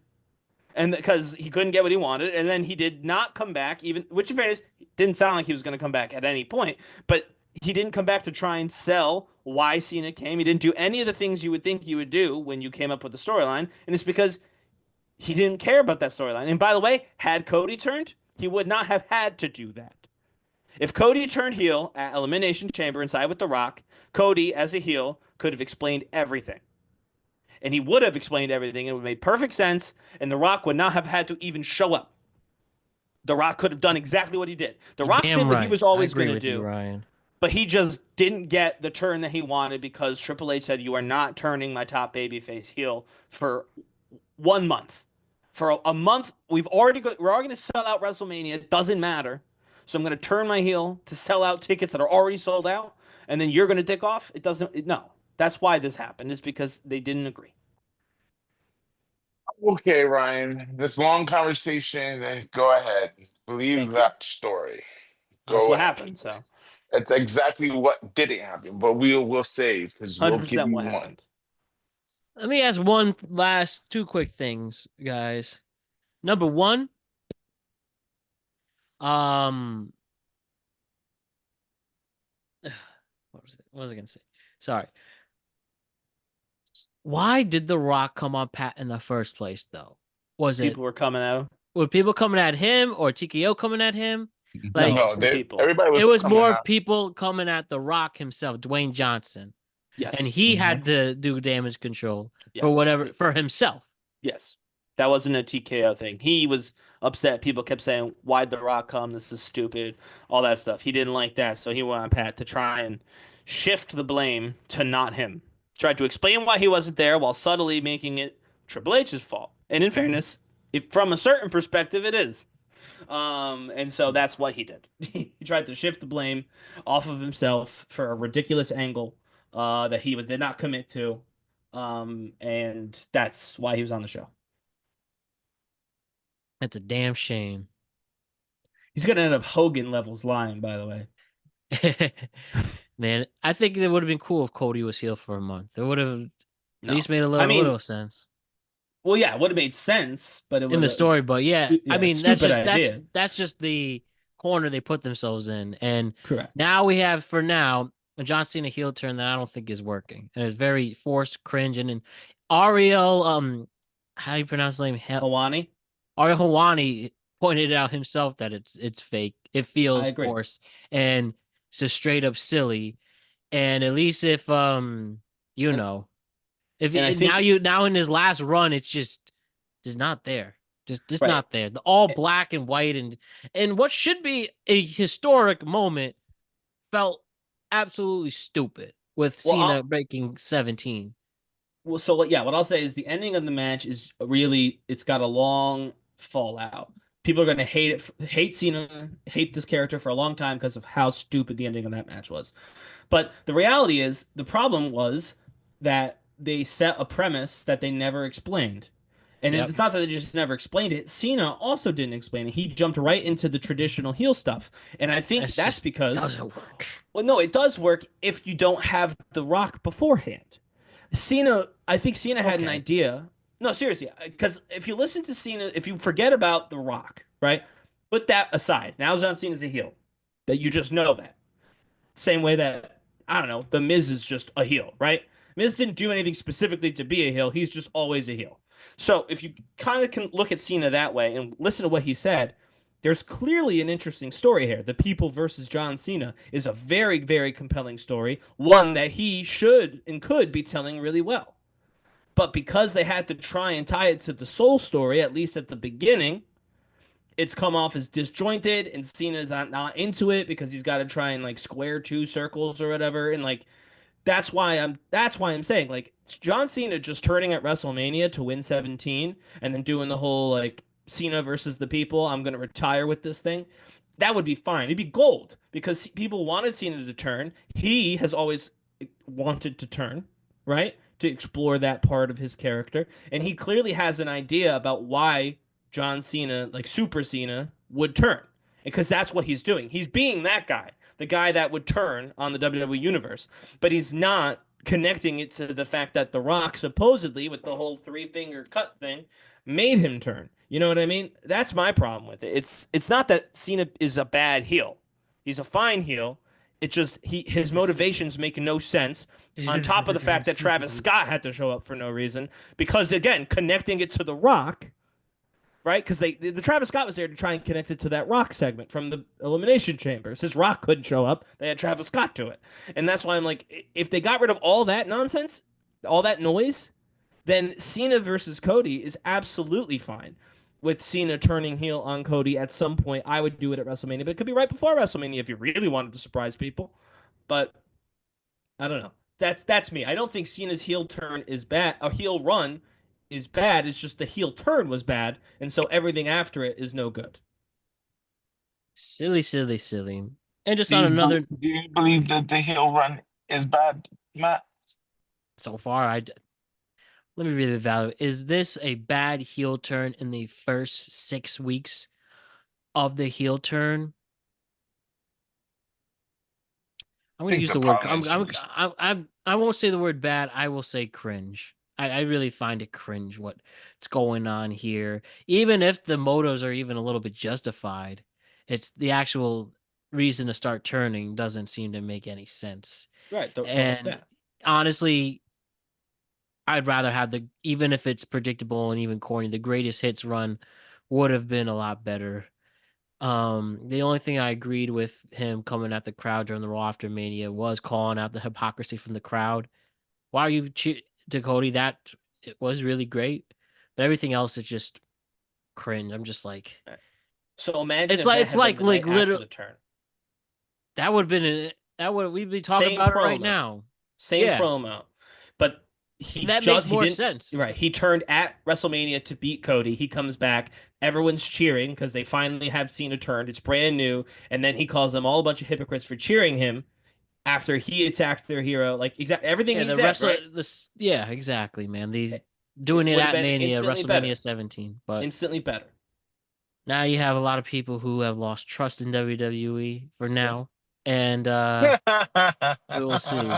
and because he couldn't get what he wanted, and then he did not come back, even, which in fairness, didn't sound like he was going to come back at any point, but he didn't come back to try and sell why Cena came. He didn't do any of the things you would think you would do when you came up with the storyline, and it's because he didn't care about that storyline. And by the way, had Cody turned, he would not have had to do that. If Cody turned heel at Elimination Chamber inside with The Rock, Cody, as a heel, could have explained everything. And he would have explained everything, and it would have made perfect sense, and The Rock would not have had to even show up. The Rock could have done exactly what he did. The Rock did what he was always going to do. Ryan. But he just didn't get the turn that he wanted because Triple H said, you are not turning my top babyface heel for 1 month. For a month, we're already going to sell out WrestleMania. It doesn't matter. So I'm going to turn my heel to sell out tickets that are already sold out, and then you're going to dick off? No. That's why this happened, is because they didn't agree. Okay, Ryan. This long conversation. Go ahead. Believe that story. That's Go what ahead. happened, so. That's exactly what didn't happen, but we'll save because we'll give 100% you what one. happened. Let me ask two quick things, guys. Number one, what was I gonna say? Sorry. Why did The Rock come on Pat in the first place, though? People were coming at him. Were people coming at him or TKO coming at him? Like, No, everybody was. It was coming more out. people coming at The Rock himself, Dwayne Johnson. Yes. And he had to do damage control for himself. Yes. That wasn't a TKO thing. He was upset. People kept saying, why'd The Rock come? This is stupid. All that stuff. He didn't like that. So he went on Pat to try and shift the blame to not him. Tried to explain why he wasn't there while subtly making it Triple H's fault. And in fairness, from a certain perspective, it is. And so that's what he did. He tried to shift the blame off of himself for a ridiculous angle that he did not commit to. And that's why he was on the show. That's a damn shame. He's gonna end up Hogan levels lying, by the way. Man, I think it would have been cool if Cody was heel for a month. It would have at least made a little sense. Well, yeah, it would have made sense, but it in the story. But yeah, I mean that's just the corner they put themselves in. And correct. Now we have a John Cena heel turn that I don't think is working, and it's very forced, cringe, and Ariel, how do you pronounce the name? Helwani. Ariel Helwani pointed out himself that it's fake. It feels forced, and it's just straight up silly. And at least if now in his last run, it's just not there. Just not there. The all black and white and what should be a historic moment felt absolutely stupid with Cena breaking 17. Well, so yeah, what I'll say is the ending of the match is it's got a long fallout. People are going to hate Cena, hate this character for a long time because of how stupid the ending of that match was. But the reality is, the problem was that they set a premise that they never explained. And it's not that they just never explained it. Cena also didn't explain it. He jumped right into the traditional heel stuff. And I think that's because... doesn't work. Well, no, it does work if you don't have The Rock beforehand. I think Cena had an idea. No, seriously, because if you listen to Cena, if you forget about The Rock, right? Put that aside. Now John Cena's a heel. That you just know that. Same way that, I don't know, The Miz is just a heel, right? Miz didn't do anything specifically to be a heel. He's just always a heel. So if you kind of can look at Cena that way and listen to what he said, there's clearly an interesting story here. The People versus John Cena is a very, very compelling story, one that he should and could be telling really well. But because they had to try and tie it to the Soul story, at least at the beginning, it's come off as disjointed, and Cena's not into it because he's got to try and like square two circles or whatever, and like that's why I'm saying like John Cena just turning at WrestleMania to win 17 and then doing the whole like Cena versus the People, I'm gonna retire with this thing. That would be fine. It'd be gold because people wanted Cena to turn. He has always wanted to turn, right? To explore that part of his character. And he clearly has an idea about why John Cena, like Super Cena, would turn. Because that's what he's doing. He's being that guy, the guy that would turn on the WWE Universe. But he's not connecting it to the fact that The Rock, supposedly, with the whole three-finger cut thing, made him turn. You know what I mean? That's my problem with it. It's not that Cena is a bad heel. He's a fine heel. It just his motivations make no sense. On top of the fact that Travis Scott had to show up for no reason, because again, connecting it to The Rock, right? Because the Travis Scott was there to try and connect it to that Rock segment from the Elimination Chamber. Since Rock couldn't show up, they had Travis Scott do it, and that's why I'm like, if they got rid of all that nonsense, all that noise, then Cena versus Cody is absolutely fine. With Cena turning heel on Cody at some point, I would do it at WrestleMania, but it could be right before WrestleMania if you really wanted to surprise people. But I don't know. That's me. I don't think Cena's heel turn is bad. A heel run is bad. It's just the heel turn was bad, and so everything after it is no good. Silly, silly, silly. And just Do on you, another, do you believe that the heel run is bad, Matt? so far, let me read the value. Is this a bad heel turn in the first 6 weeks of the heel turn? I'm going to think use the the word. problem is I won't say the word bad. I will say cringe. I really find it cringe what's going on here. Even if the motives are even a little bit justified, it's the actual reason to start turning doesn't seem to make any sense. Right. And honestly, I'd rather have even if it's predictable and even corny, the greatest hits run would have been a lot better. The only thing I agreed with him coming at the crowd during the Raw after Mania was calling out the hypocrisy from the crowd. Why are you to Cody? That it was really great, but everything else is just cringe. I'm just like, so imagine it's if like that it's had like been the night after literally the turn. that would have been that would we'd be talking Same about it promo. right now. Same Yeah. promo, but That makes more sense. Right. He turned at WrestleMania to beat Cody. He comes back. Everyone's cheering because they finally have Cena turned. It's brand new. And then he calls them all a bunch of hypocrites for cheering him after he attacked their hero. Like everything Yeah, he the said, wrestler. right? Yeah, exactly, man. These doing it would have at been Mania, instantly WrestleMania better. 17, but Instantly better. now you have a lot of people who have lost trust in WWE for now, and we will see.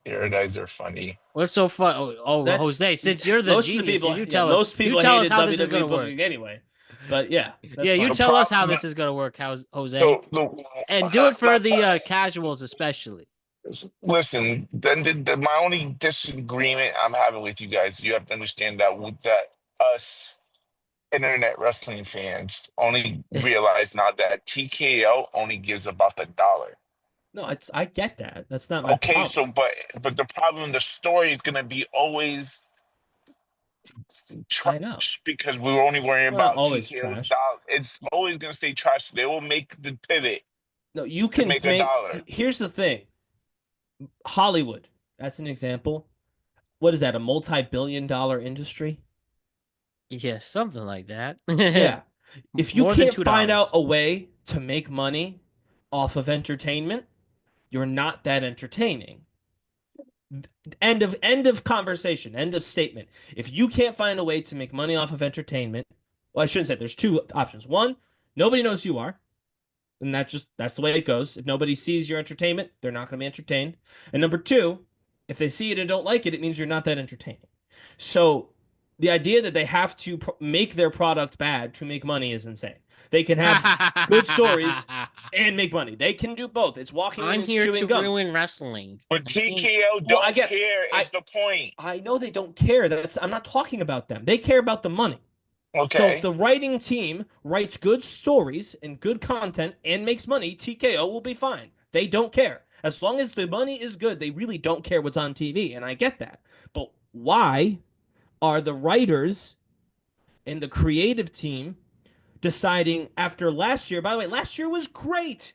Your guys are funny. What's so fun? That's- Jose, since you're the most genius, of the people, you yeah, tell us. most people You tell us hated how this is WWE going to work. booking anyway. But yeah, that's Yeah, you fine. tell us how problem- this is going to work, Jose, So, and do it for the casuals especially. listen, then my only disagreement I'm having with you guys, you have to understand that us internet wrestling fans only realize now that TKO only gives about the dollar. No, I get that. That's not my Okay, problem. so but the problem, the story is gonna be always I know. trash because we're only worrying Well, not about always TKO trash. style. It's always gonna stay trash. They will make the pivot No, you to can make a dollar. Here's the thing. Hollywood, that's an example. What is that? A multi-billion-dollar industry? Yeah, something like that. Yeah. If you More than can't find $2. out a way to make money off of entertainment, you're not that entertaining. End of conversation. End of statement. If you can't find a way to make money off of entertainment, well, I shouldn't say there's two options. One, nobody knows who you are. And that's the way it goes. If nobody sees your entertainment, they're not going to be entertained. And number two, if they see it and don't like it, it means you're not that entertaining. So the idea that they have to make their product bad to make money is insane. They can have good stories and make money. They can do both. It's walking I'm and it's here chewing to gum. ruin wrestling. But TKO don't care. Is the point? I know they don't care. I'm not talking about them. They care about the money. Okay. So if the writing team writes good stories and good content and makes money, TKO will be fine. They don't care. As long as the money is good, they really don't care what's on TV, and I get that. But why are the writers and the creative team deciding after last year? By the way, last year was great.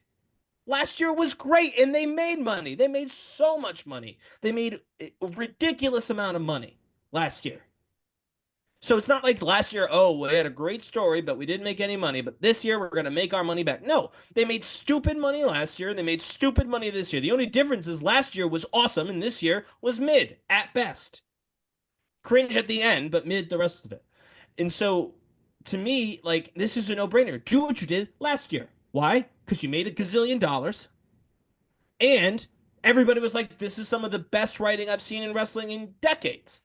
Last year was great, and they made money. They made so much money. They made a ridiculous amount of money last year. So it's not like last year, oh, we had a great story, but we didn't make any money. But this year, we're going to make our money back. No, they made stupid money last year. They made stupid money this year. The only difference is last year was awesome, and this year was mid at best. Cringe at the end, but mid the rest of it. And so, to me, like, this is a no-brainer. Do what you did last year. Why? Because you made $1 gazillion. And everybody was like, this is some of the best writing I've seen in wrestling in decades.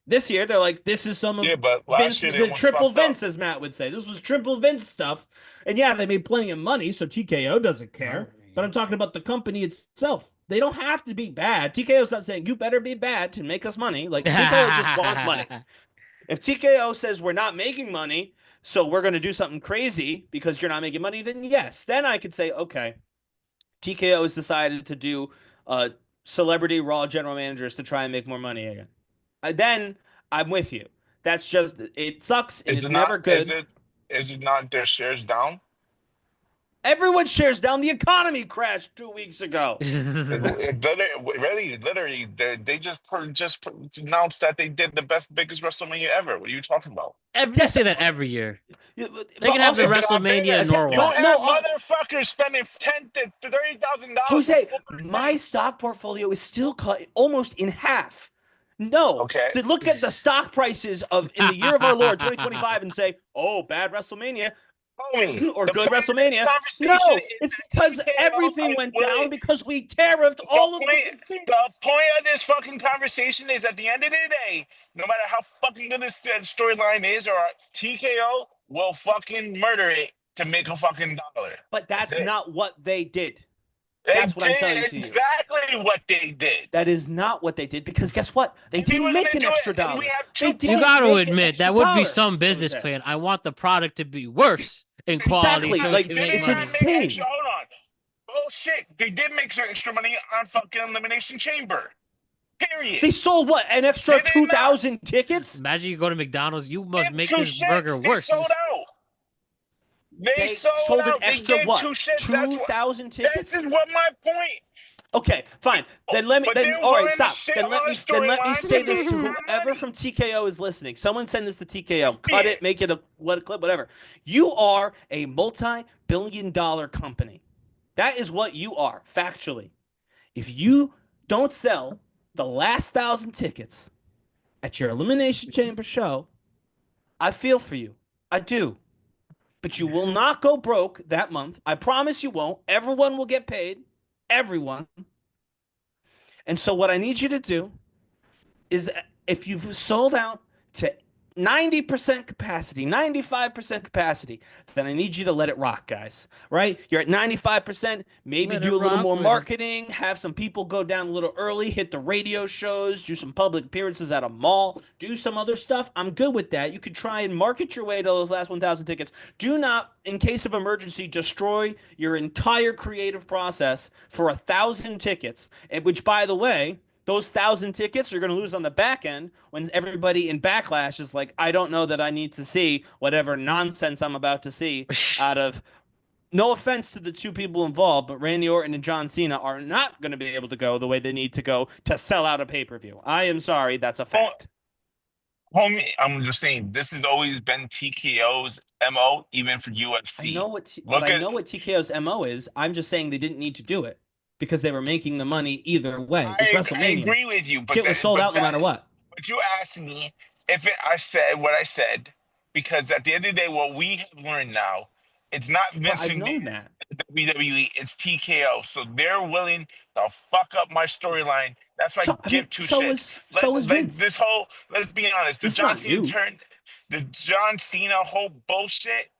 This year, they're like, this is some of but last year the triple Vince, as Matt would say. This was triple Vince stuff. And yeah, they made plenty of money, so TKO doesn't care. But I'm talking about the company itself. They don't have to be bad. TKO's not saying, you better be bad to make us money. Like, TKO just wants money. If TKO says we're not making money, so we're going to do something crazy because you're not making money, then yes. Then I could say, okay, TKO has decided to do celebrity Raw general managers to try and make more money again. Then I'm with you. That's just, it sucks. It's never good. Is it not their shares down? Everyone's shares down. The economy crashed 2 weeks ago. Literally, they just announced that they did the biggest WrestleMania ever. What are you talking about? They say that every year. They can have the WrestleMania in Norway. You have motherfuckers spending $10,000 to $30,000. Jose, my stock portfolio is still cut almost in half. No. Okay. To look at the stock prices in the year of our Lord 2025 and say, oh, bad WrestleMania. Or good WrestleMania. No, it's because everything went down because we tariffed all of the point of this fucking conversation is at the end of the day, no matter how fucking good this storyline is, or TKO will fucking murder it to make a fucking dollar. But that's not what they did. That's what I'm telling you. Exactly what they did. That is not what they did, because guess what? They didn't make an extra dollar. You got to admit, that would be some business plan. I want the product to be worse in quality. Exactly. So like, it's insane. Hold on. Bullshit. They did make some extra money on fucking Elimination Chamber. Period. They sold what? An extra 2,000 tickets? Imagine you go to McDonald's. You must make this burger worse. They sold out. They sold an extra they what? 2,000 tickets? This is what my point. Okay, fine. Then let me. All right, stop. Then let me say this to whoever from TKO is listening. Someone send this to TKO. Cut it. Make it a clip. Whatever. You are a multi-billion-dollar company. That is what you are, factually. If you don't sell the last 1,000 tickets at your Elimination Chamber show, I feel for you. I do. But you will not go broke that month. I promise you won't. Everyone will get paid. Everyone. And so what I need you to do is, if you've sold out to 90% capacity, 95% capacity, then I need you to let it rock, guys. Right? You're at 95%. Maybe do a little more marketing, have some people go down a little early, hit the radio shows, do some public appearances at a mall, do some other stuff. I'm good with that. You could try and market your way to those last 1,000 tickets. Do not, in case of emergency, destroy your entire creative process for 1,000 tickets, which, by the way, those 1,000 tickets you're going to lose on the back end when everybody in Backlash is like, I don't know that I need to see whatever nonsense I'm about to see out of. No offense to the two people involved, but Randy Orton and John Cena are not going to be able to go the way they need to go to sell out a pay-per-view. I am sorry. That's a fact. Homie, I'm just saying, this has always been TKO's MO, even for UFC. I know what TKO's MO is. I'm just saying they didn't need to do it, because they were making the money either way. I agree with you, but shit was sold out no matter what. But you asked me if I said what I said, because at the end of the day, what we have learned now, it's not Vince McMahon, WWE, it's TKO. So they're willing to fuck up my storyline. That's why I give two shits. Let's be honest, the John Cena whole bullshit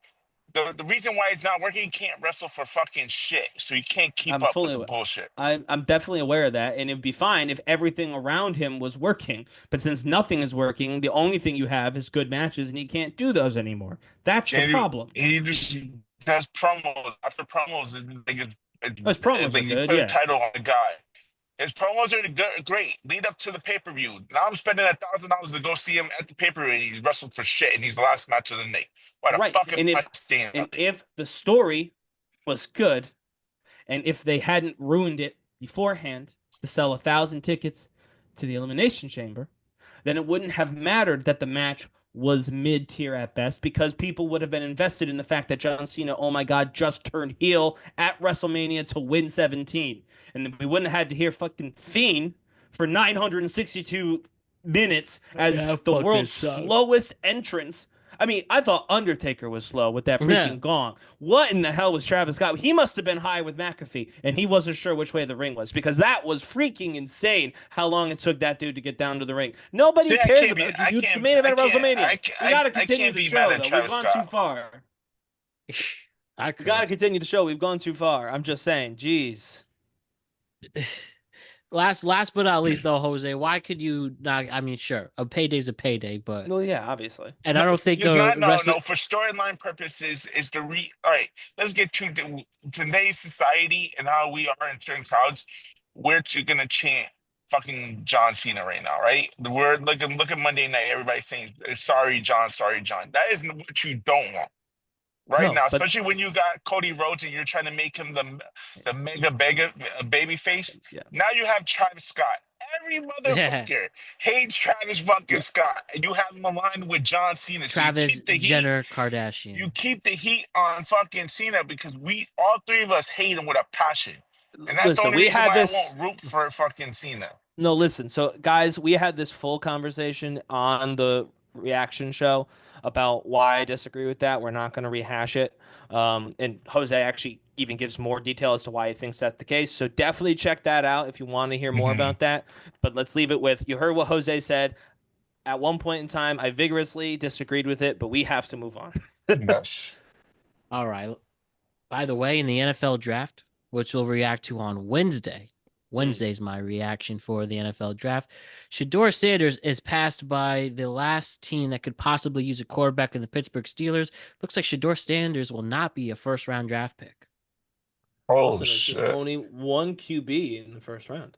the reason why it's not working, he can't wrestle for fucking shit. So he can't keep I'm up fully with the aware. bullshit. I'm definitely aware of that, and it'd be fine if everything around him was working. But since nothing is working, the only thing you have is good matches, and he can't do those anymore. That's the problem. He just does promos after promos. His promos Like are you good, put a yeah. title on the guy. His promos are good, great. Lead up to the pay per view. Now I'm spending $1,000 to go see him at the pay per view, and he's wrestled for shit, and he's the last match of the night. What a Right, fucking and if stand up. if the story was good, and if they hadn't ruined it beforehand to sell 1,000 tickets to the Elimination Chamber, then it wouldn't have mattered that the match was mid-tier at best, because people would have been invested in the fact that John Cena, oh my God, just turned heel at WrestleMania to win 17. And we wouldn't have had to hear fucking Fiend for 962 minutes as the world's slowest entrance. I mean, I thought Undertaker was slow with that freaking gong. What in the hell was Travis Scott? He must have been high with McAfee, and he wasn't sure which way the ring was, because that was freaking insane how long it took that dude to get down to the ring. Nobody cares about you, dude. It's the main event of WrestleMania. We got to continue the show, though. We've gone too far. We got to continue the show. We've gone too far. I'm just saying. Jeez. Last but not least, though, Jose, why could you not? I mean, sure, a payday's a payday, but well, yeah, obviously. And I don't think no, for storyline purposes is the all right. Let's get to today's society and how we are in certain crowds. We're gonna chant fucking John Cena right now, right? The word look at Monday night. Everybody's saying sorry, John, sorry, John. That is what you don't want. Right now, especially when you got Cody Rhodes and you're trying to make him the mega baby face. Yeah. Now you have Travis Scott. Every motherfucker hates Travis fucking Scott. And you have him aligned with John Cena. So Travis Jenner Kardashian. You keep the heat on fucking Cena because all three of us hate him with a passion. And that's the only reason why I won't root for fucking Cena. No, listen. So, guys, we had this full conversation on the reaction show about why I disagree with that. We're not going to rehash it. And Jose actually even gives more detail as to why he thinks that's the case. So definitely check that out if you want to hear more about that. But let's leave it with, you heard what Jose said. At one point in time, I vigorously disagreed with it, but we have to move on. Yes. All right. By the way, in the NFL draft, which we'll react to on Wednesday's my reaction for the NFL draft. Shedeur Sanders is passed by the last team that could possibly use a quarterback in the Pittsburgh Steelers. Looks like Shedeur Sanders will not be a first-round draft pick. Oh, shit. There's only one QB in the first round.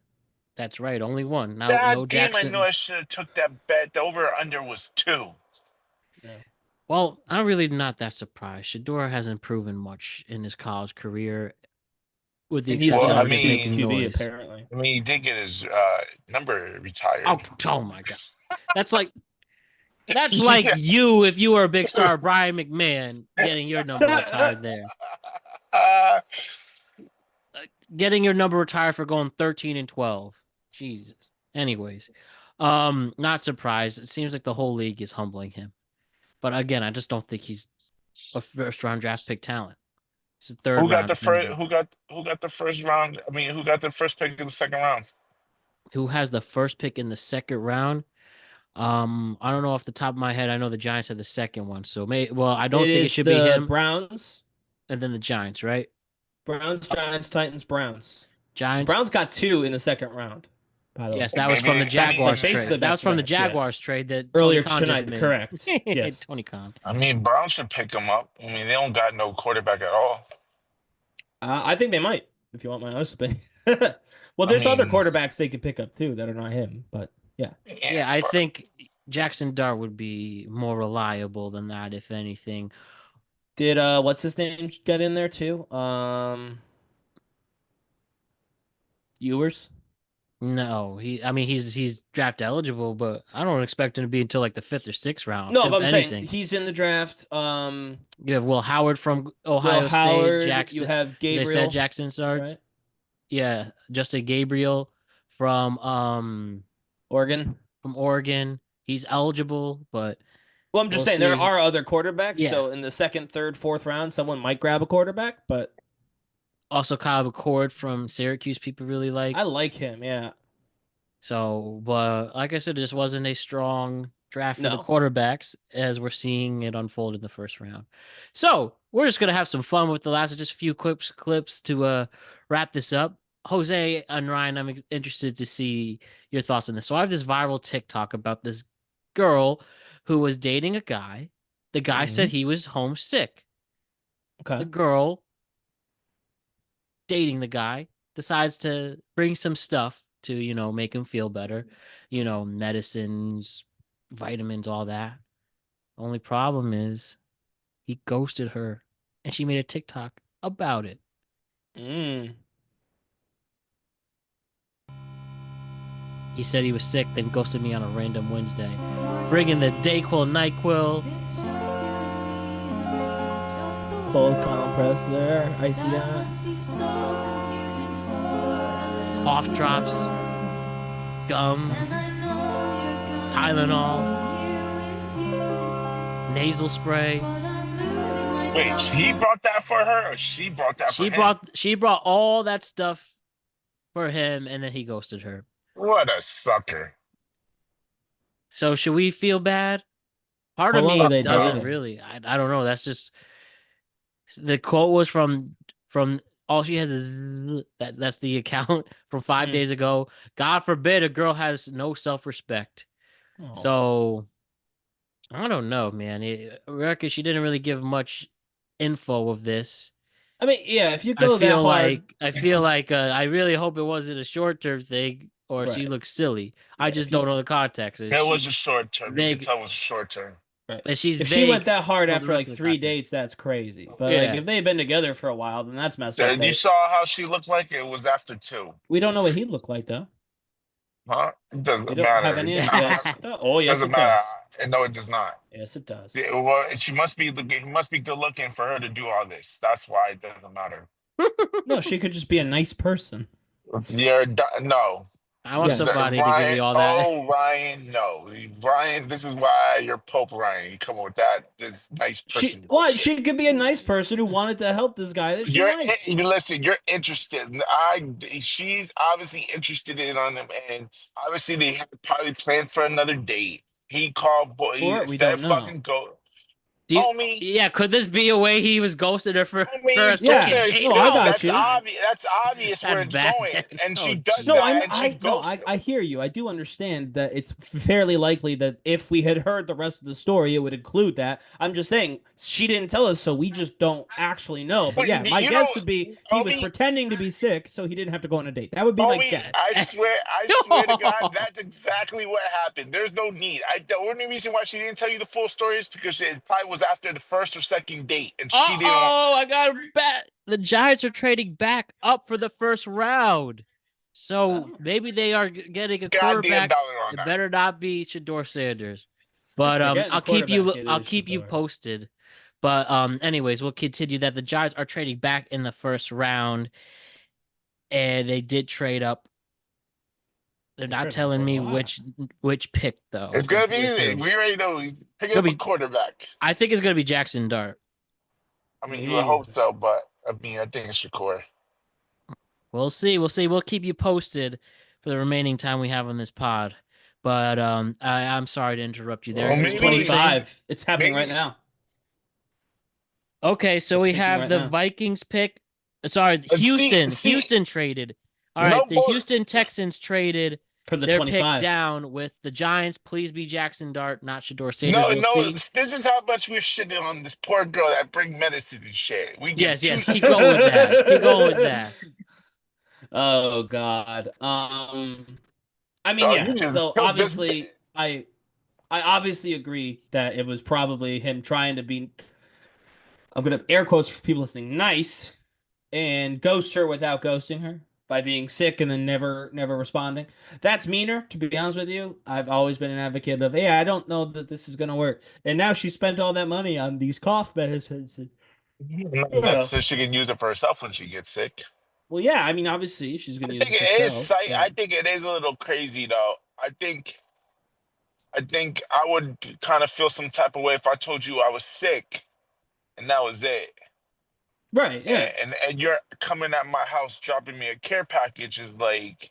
That's right, only one. Now, no Jackson. I know I should have took that bet. The over/under was 2. Yeah. Well, I'm really not that surprised. Shedeur hasn't proven much in his college career. With the exception of just making noise. Apparently. I mean, he did get his number retired. Oh my God. That's like you if you were a big star, Brian McMahon, getting your number retired there. Getting your number retired for going 13-12. Jesus. Anyways, not surprised. It seems like the whole league is humbling him. But again, I just don't think he's a first-round draft pick talent. Who got the first round? I mean, who got the first pick in the second round? Who has the first pick in the second round? I don't know off the top of my head. I know the Giants had the second one, so I don't think it should be him. Browns, and then the Giants, right? Browns, Giants, Titans, Browns. Giants. So Browns got 2 in the second round. By the way. That was from the Jaguars trade. That was from the Jaguars trade that earlier tonight. Correct. Yes. Tony Khan. I mean, Browns should pick him up. I mean, they don't got no quarterback at all. I think they might, if you want my honest opinion. Well, there's other quarterbacks they could pick up too that are not him, but yeah. Yeah, I think Jackson Dart would be more reliable than that, if anything. Did what's his name get in there too? Ewers? No, he's draft eligible, but I don't expect him to be until like the 5th or 6th round. No, but I'm saying he's in the draft. You have Will Howard from Ohio State. Jackson, you have Gabriel. They said Jackson starts. Right? Yeah, Justin Gabriel from Oregon. From Oregon, he's eligible, but I'm just saying there are other quarterbacks. Yeah. So in the 2nd, 3rd, 4th round, someone might grab a quarterback, but. Also, Kyle McCord from Syracuse, people really like. I like him, yeah. So, but like I said, it just wasn't a strong draft for the No. quarterbacks as we're seeing it unfold in the first round. So we're just gonna have some fun with the last just a few clips to wrap this up. Jose and Ryan, I'm interested to see your thoughts on this. So I have this viral TikTok about this girl who was dating a guy. The guy said he was homesick. Okay. The girl dating the guy decides to bring some stuff to, make him feel better. Medicines, vitamins, all that. Only problem is he ghosted her and she made a TikTok about it. He said he was sick, then ghosted me on a random Wednesday. Bringing the Dayquil, NyQuil. Cold compress there. Icy that. Cough drops. Gum. Tylenol. Nasal spray. Wait, he brought that for her, or she brought that for him? She brought all that stuff for him, and then he ghosted her. What a sucker. So should we feel bad? Part of me doesn't really. I don't know. That's just the quote was from all she has is that's the account from 5 days ago. God forbid a girl has no self-respect. So I don't know, man. I reckon she didn't really give much info of this. I mean, yeah, if you go that hard, I feel like I really hope it wasn't a short-term thing or she looks silly. I just don't know the context. It was a short term. You can tell it was a short term. Right. And she's if she went that hard after like 3 content. dates, that's crazy. But like if they've been together for a while, then that's messed up. You saw how she looked like? It was after 2. We don't know what he looked like though. Huh? It doesn't We don't matter. have any idea. Oh yes, doesn't it matter. does. No, it does not. Yes, it does. Yeah, well, he must be good looking for her to do all this. That's why it doesn't matter. No, she could just be a nice person. No. I want somebody to give me all that. Oh, Ryan, no. Ryan, this is why you're Pope Ryan. You come with that. This nice person. She could be a nice person who wanted to help this guy that she likes. Listen, you're interested. She's obviously interested in on him, and obviously they had probably planned for another date. He called, instead of fucking go. Yeah, could this be a way he was ghosting her for a second? That's obvious where it's going, and she does that. And she ghosts him. I hear you. I do understand that it's fairly likely that if we had heard the rest of the story, it would include that. I'm just saying she didn't tell us, so we just don't actually know. But yeah, my guess would be he was pretending to be sick, so he didn't have to go on a date. That would be my guess. I swear to God, that's exactly what happened. There's no need. The only reason why she didn't tell you the full story is because it probably was after the first or second date, and she didn't. Oh, I got bet. The Giants are trading back up for the first round, so maybe they are getting a quarterback. It better not be Shador Sanders, but I'll keep you posted. But anyways, we'll continue that. The Giants are trading back in the first round, and they did trade up. They're not telling me which pick though. It's gonna be easy. We already know he's picking up a quarterback. I think it's gonna be Jackson Dart. I mean, you would hope so, but I think it's Shakur. We'll see. We'll keep you posted for the remaining time we have on this pod. But I'm sorry to interrupt you there. It's 25. It's happening right now. Okay, so we have the Vikings pick. Sorry, Houston traded. All right, the Houston Texans traded for the their 25. pick down with the Giants. Please be Jackson Dart, not Shador Sanders. This is how much we're shitting on this poor girl that bring medicine and shit. Yes, keep going with that. Keep going with that. Oh God. I mean, so obviously, I obviously agree that it was probably him trying to be. I'm gonna air quotes for people listening. Nice, and ghost her without ghosting her. By being sick and then never responding. That's meaner, to be honest with you. I've always been an advocate of, hey, I don't know that this is going to work. And now she spent all that money on these cough medicines. So she can use it for herself when she gets sick. Well, yeah, I mean, obviously, she's going to use it for herself. I think it is a little crazy, though. I think I would kind of feel some type of way if I told you I was sick and that was it. Right, yeah. And you're coming at my house dropping me a care package is like,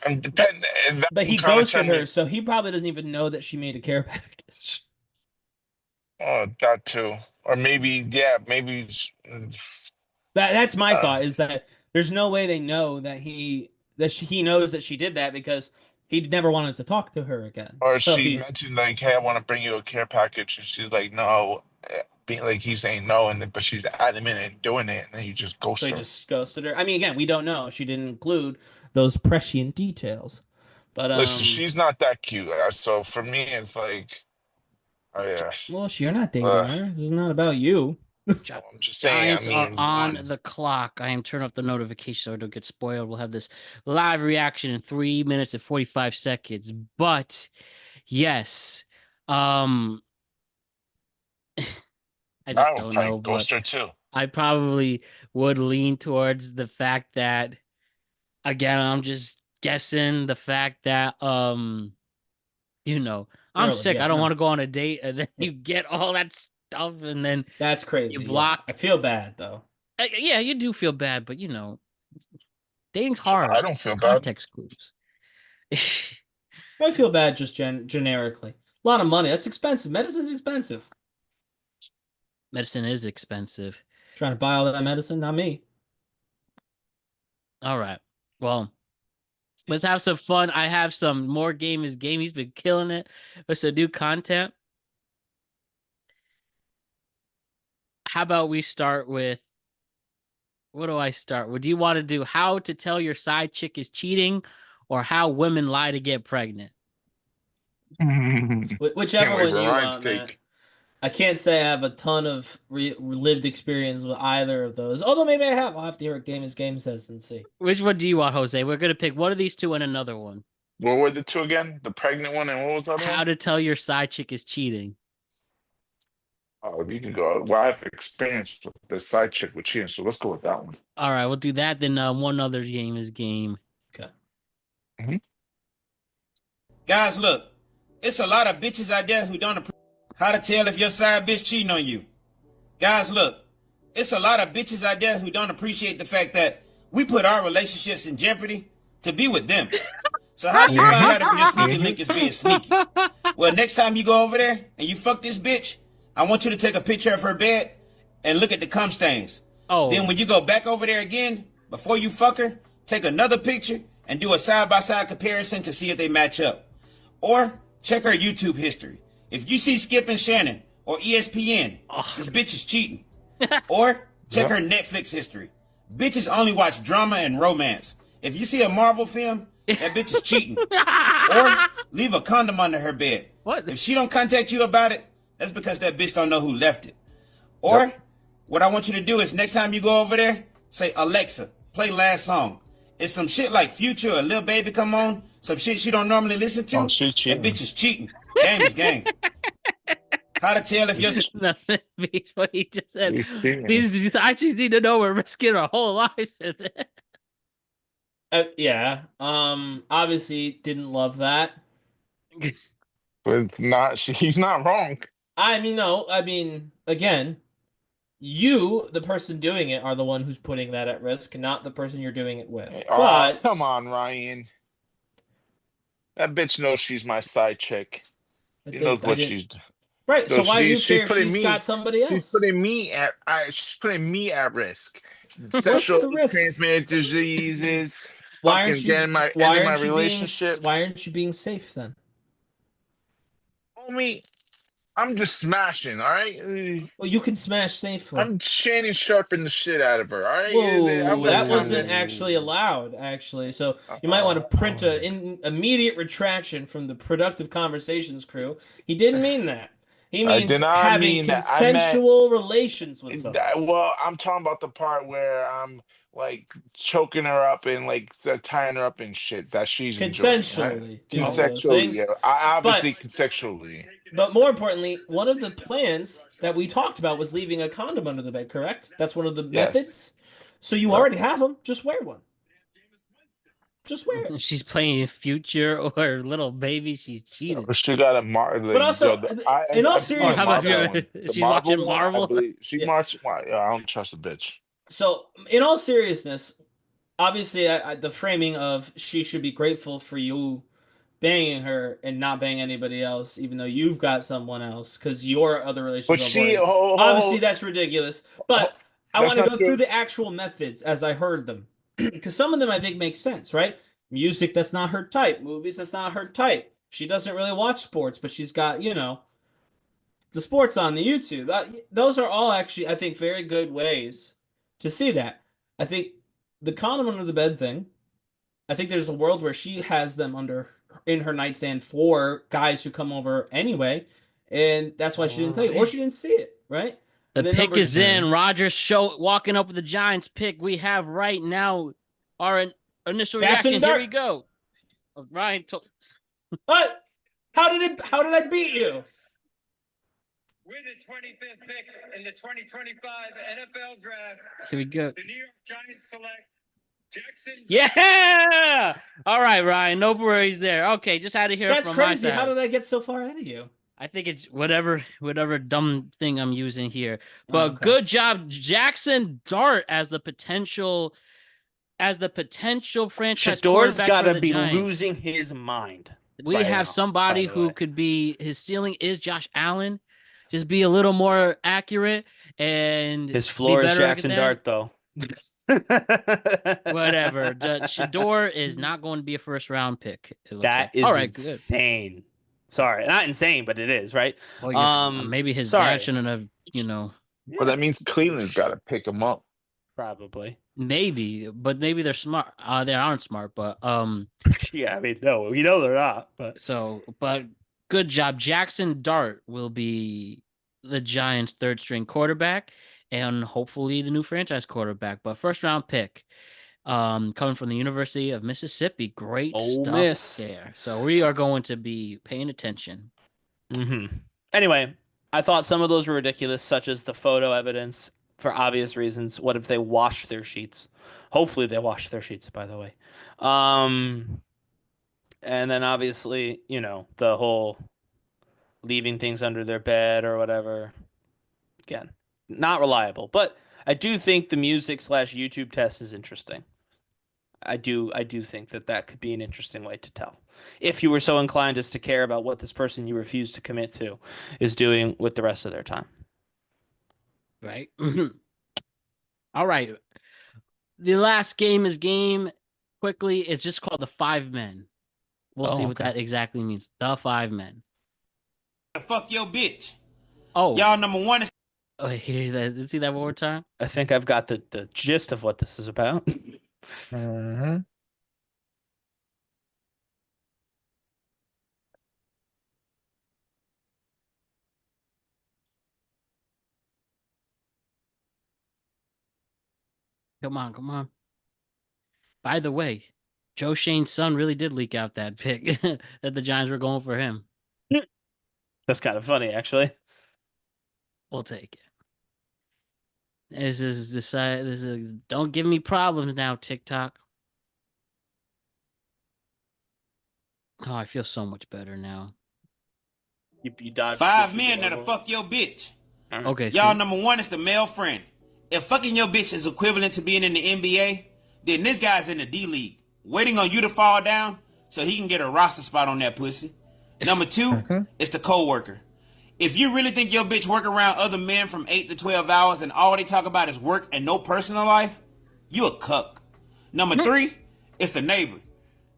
And depend. And that But he kind of ghosted turned her, me. so he probably doesn't even know that she made a care package. Oh, that too. Or maybe, yeah, maybe. That's my Uh, thought, is that there's no way they know that he knows that she did that, because he never wanted to talk to her again. or So she he mentioned like, "Hey, I want to bring you a care package," and she's like, "No," being like he's saying no, and then but she's adamant and doing it, and then you just so ghost he her. just ghosted her. I mean, again, we don't know. She didn't include those prescient details. But Listen, she's not that cute. So for me, it's like, oh yeah. well, you're not dating her. This is not about you. I'm just saying. I Giants are mean, on the clock. I am turning off the notification so I don't get spoiled. We'll have this live reaction in 3 minutes and 45 seconds. But yes, I just I would don't probably know, but ghost her too. I probably would lean towards the fact that, again, I'm just guessing the fact that I'm Early, sick. yeah, I don't no. want to go on a date, and then you get all that stuff, and then That's crazy. you Yeah. block. I feel bad though. Yeah, you do feel bad, but dating's hard. I don't feel bad. Context clues. I feel bad just generically. A lot of money. That's expensive. Medicine's expensive. Medicine is expensive. Trying to buy all that medicine, not me. All right. Well, let's have some fun. I have some more Game is Game. He's been killing it with some new content. How about we start with, what do I start with? Do you want to do how to tell your side chick is cheating, or how women lie to get pregnant? Whichever Can't wait one for you Ryan's want, man. take. I can't say I have a ton of lived experience with either of those. Although maybe I have. I'll have to hear what Game is Game says and see. Which one do you want, Jose? We're going to pick one of these two and another one. What were the two again? The pregnant one and what was the other How one? to tell your side chick is cheating. Oh, you can go. Well, I have experience with the side chick with cheating, so let's go with that one. All right, we'll do that. Then one other Game is Game. Okay. Guys, look, it's a lot of bitches out there who don't appreciate how to tell if your side bitch cheating on you. Guys, look, it's a lot of bitches out there who don't appreciate the fact that we put our relationships in jeopardy to be with them. So how do you find out if your sneaky link is being sneaky? Well, next time you go over there and you fuck this bitch, I want you to take a picture of her bed and look at the cum stains. Oh. Then when you go back over there again, before you fuck her, take another picture and do a side-by-side comparison to see if they match up. Or check her YouTube history. If you see Skip and Shannon or ESPN, this bitch is cheating. Or check her Netflix history. Bitches only watch drama and romance. If you see a Marvel film, that bitch is cheating. Or leave a condom under her bed. What? If she don't contact you about it, that's because that bitch don't know who left it. Or what I want you to do is next time you go over there, say, Alexa, play last song. If some shit like Future or Lil Baby come on, some shit she don't normally listen to, that bitch is cheating. Game is game. How to tell if you're... Nothing beats what he just said. These I just need to know we're risking our whole lives for this. Yeah. Obviously didn't love that. But it's not. He's not wrong. I mean, no. I mean, again, you, the person doing it, are the one who's putting that at risk, not the person you're doing it with. Oh, But come on, Ryan. That bitch knows she's my side chick. She knows what she's. Right. So why do you care if putting she's got somebody else? She's putting me at. She's putting me at risk. Sexual transmitted diseases. Why aren't you? Ending my relationship. Why aren't you being safe then? Homie, I'm just smashing. All right. Well, you can smash safely. I'm Shannon Sharping the shit out of her. All right. Whoa, that wasn't actually allowed. Actually, so you might want to print an immediate retraction from the Productive Conversations crew. He didn't mean that. He means having consensual relations with someone. Well, I'm talking about the part where I'm like choking her up and like tying her up and shit that she's consensually. Consensually, yeah. Obviously, consensually. But more importantly, one of the plans that we talked about was leaving a condom under the bed. Correct? That's one of the methods. So you already have them. Just wear one. Just wear it. She's playing Future or Little Baby. She's cheating. She got a Marvel. But also, in all seriousness, she's watching Marvel. She marched. I don't trust a bitch. So, in all seriousness, obviously, the framing of she should be grateful for you banging her and not banging anybody else, even though you've got someone else, because your other But relationship she, avoiding. Obviously, that's ridiculous. But I that's want to not go true. through the actual methods as I heard them, because some of them I think make sense, right? Music that's not her type, movies that's not her type. She doesn't really watch sports, but she's got, the sports on the YouTube. Those are all actually, I think, very good ways to see that. I think the condom under the bed thing, I think there's a world where she has them in her nightstand for guys who come over anyway, and that's why she didn't tell you, or she didn't see it, right? The And then pick number is two- in. Rogers walking up with the Giants pick. We have right now our initial Jackson reaction. Dart. Here we go. Ryan told. What? How did I beat you? With the 25th pick in the 2025 NFL Draft, Here we go. the New York Giants select Jackson. Yeah. All right, Ryan. No worries there. Okay, just had to hear That's from crazy. my side. How did I get so far ahead of you? I think it's whatever dumb thing I'm using here. But okay. Good job, Jackson Dart as the potential franchise Shador's quarterback got for to the be Giants. losing his mind. We right have now, somebody by the who way. could be, his ceiling is Josh Allen. Just be a little more accurate and His floor be is better at Jackson that. Dart, though. Whatever. Shador is not going to be a first round pick. It looks That like. is All right, good. insane. Sorry, not insane, but it is, right? Well, maybe his dad shouldn't have, Well, that means Cleveland's got to pick him up. Probably. Maybe, but maybe they're smart. They aren't smart, but yeah, I mean, no, we know they're not. But good job. Jackson Dart will be the Giants' third string quarterback and hopefully the new franchise quarterback. But first round pick, coming from the University of Mississippi. Great Ole stuff Miss. there. So we are going to be paying attention. Anyway, I thought some of those were ridiculous, such as the photo evidence for obvious reasons. What if they washed their sheets? Hopefully they washed their sheets, by the way. And then obviously, the whole leaving things under their bed or whatever. Again, not reliable. But I do think the music/YouTube test is interesting. I do think that could be an interesting way to tell. If you were so inclined as to care about what this person you refuse to commit to is doing with the rest of their time. Right. All right. The last game is game. Quickly, it's just called the 5 Men. We'll see what that exactly means. The 5 Men. Fuck your bitch. Oh. Y'all number one is. Oh, hear that? See that one more time? I think I've got the gist of what this is about. Come on. By the way, Joe Shane's son really did leak out that pick that the Giants were going for him. That's kind of funny, actually. We'll take it. This is don't give me problems now, TikTok. Oh, I feel so much better now. You dodged 5 men that'll fuck your bitch. Okay, Y'all number one is the male friend. If fucking your bitch is equivalent to being in the NBA, then this guy's in the D League, waiting on you to fall down so he can get a roster spot on that pussy. Number two is the co-worker. If you really think your bitch work around other men from 8 to 12 hours and all they talk about is work and no personal life, you a cuck. Number three is the neighbor.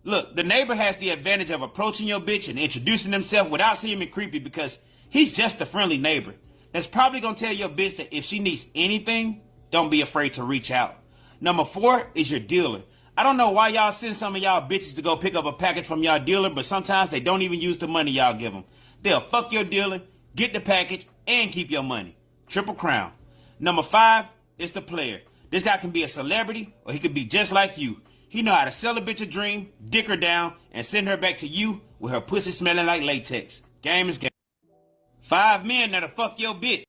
Look, the neighbor has the advantage of approaching your bitch and introducing himself without seeming creepy because he's just a friendly neighbor that's probably gonna tell your bitch that if she needs anything, don't be afraid to reach out. Number four is your dealer. I don't know why y'all send some of y'all bitches to go pick up a package from y'all dealer, but sometimes they don't even use the money y'all give them. They'll fuck your dealer, get the package, and keep your money. Triple crown. Number five is the player. This guy can be a celebrity or he could be just like you. He know how to sell a bitch a dream, dick her down, and send her back to you with her pussy smelling like latex. Game is game. 5 men that'll fuck your bitch.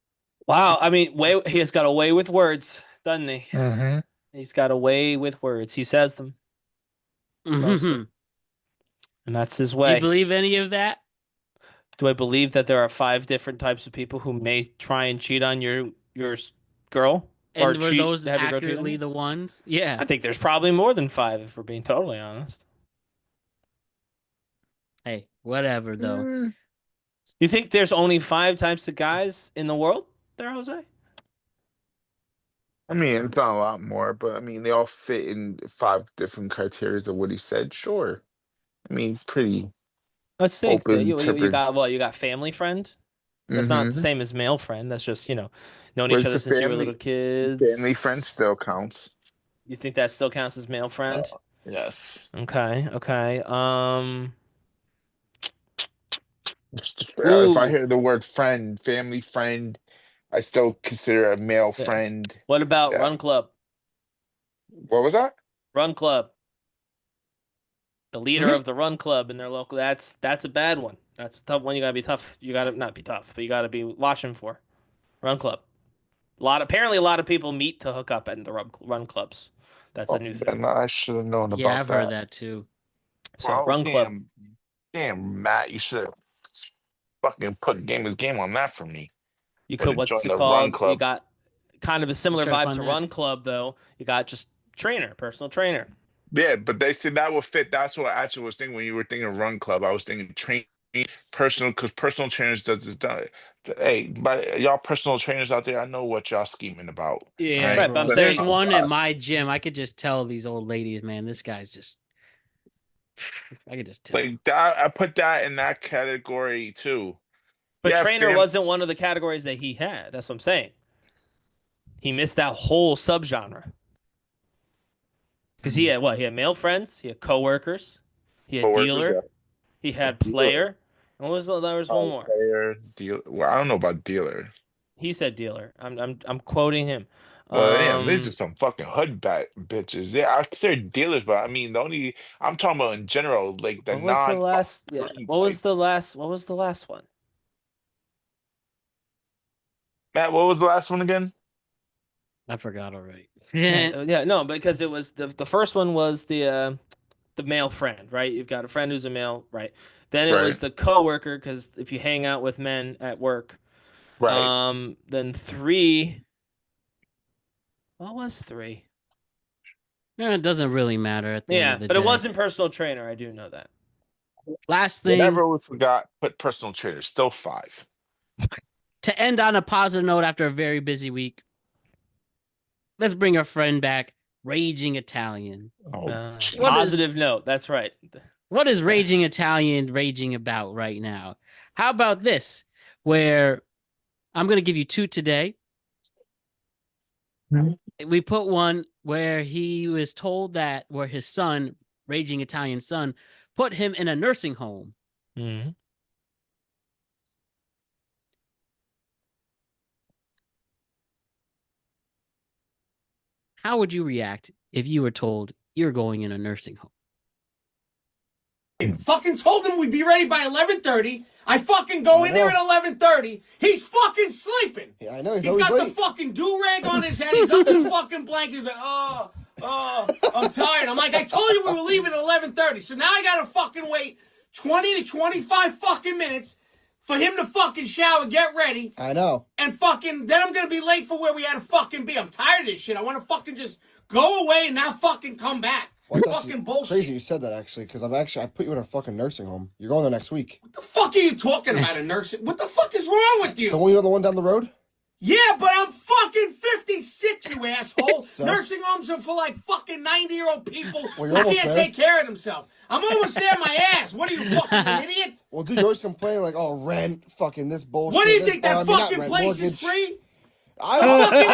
Wow, I mean, he has got a way with words, doesn't he? He's got a way with words. He says them. Mostly. And that's his way. Do you believe any of that? Do I believe that there are 5 different types of people who may try and cheat on your girl? And Or were cheat, those have to go cheat on accurately you? the ones? Yeah. I think there's probably more than 5, if we're being totally honest. Hey, whatever though. You think there's only 5 types of guys in the world there, Jose? I mean, it's not a lot more, but I mean, they all fit in 5 different criteria of what he said. Sure. I mean, pretty Let's think. open You tempered. got what? You got family friend? That's not the Mm-hmm. same as male friend. That's just, known each Where's other the since you were little family friend kids. still counts. You think that still counts as male friend? Yes. Okay, okay. If I Ooh. hear the word friend, family friend, I still consider a male Yeah. friend. What about Yeah. Run Club? What was that? Run Club. The leader Mhm. of the Run Club in their local. That's a bad one. That's a tough one. You gotta be tough. You gotta not be tough, but you gotta be watching for. Run Club. Apparently a lot of people meet to hook up at the Run Clubs. That's a new thing. Then I should have known Yeah, about I've heard that. that too. So Well, Run Club. damn, Matt, you should have fucking put game on that for me. You Better could, what's join it the Run called? You Club. got kind of a similar try to vibe find to that. Run Club, though. You got just personal trainer. Yeah, but they said that would fit. That's what I actually was thinking when you were thinking Run Club. I was thinking training personal because personal trainers does this done. Hey, but y'all personal trainers out there, I know what y'all scheming about. Yeah, all Right, right? but I'm bro. But There's saying, one at my gym. I could just tell these old ladies, man, this guy's just I could just tell. like that, I put that in that category too. but Yeah, trainer wasn't one of the categories that he had. That's what I'm saying. He missed that whole subgenre. Because he had what? He had male friends, he had coworkers, he had coworkers, dealer, yeah. he had Dealer. player. And there was one more. Player, deal. Well, I don't know about dealer. He said dealer. I'm quoting him. Well, damn, these are some fucking hood bat bitches. Yeah, I consider dealers, but I mean, I'm talking about in general, like the What was the non. last? Yeah, what was the last? What was the last one? Matt, what was the last one again? I forgot already. Yeah, no, because it was the first one was the male friend, right? You've got a friend who's a male, right? Then it was Right. the coworker, because if you hang out with men at work, Right. Then 3. What was 3? No, it doesn't really matter at the end Yeah, of the but day. it wasn't personal trainer. I do know that. Last thing Whatever we forgot, put personal trainer. Still 5. to end on a positive note after a very busy week. Let's bring our friend back, Raging Italian. Positive note. That's right. What is Raging Italian raging about right now? How about this, where I'm going to give you 2 today. We put one where he was told that where his son, Raging Italian son, put him in a nursing home. Mm-hmm. How would you react if you were told you're going in a nursing home? Fucking told him we'd be ready by 11:30. I fucking go in there at 11:30. He's fucking sleeping. Yeah, I know. He's got the fucking do-rag on his head. He's under the fucking blanket. He's like, I'm tired. I'm like, I told you we were leaving at 11:30. So now I gotta fucking wait 20 to 25 fucking minutes for him to fucking shower, get ready. I know. And fucking, then I'm gonna be late for where we had to fucking be. I'm tired of this shit. I want to fucking just go away and not fucking come back. Well, that's fucking bullshit. Crazy you said that, actually, because I put you in a fucking nursing home. You're going there next week. What the fuck are you talking about, a nursing? What the fuck is wrong with you? The one down the road? Yeah, but I'm fucking 56, you asshole. So? Nursing homes are for like fucking 90-year-old people Well, who you're almost can't there. take care of themselves. I'm almost there my ass. What are you, fucking an idiot? Well, dude, you're always complaining like, oh, rent, fucking this bullshit. What do you this- think, that I mean, not fucking rent, place mortgage. is free? I Fucking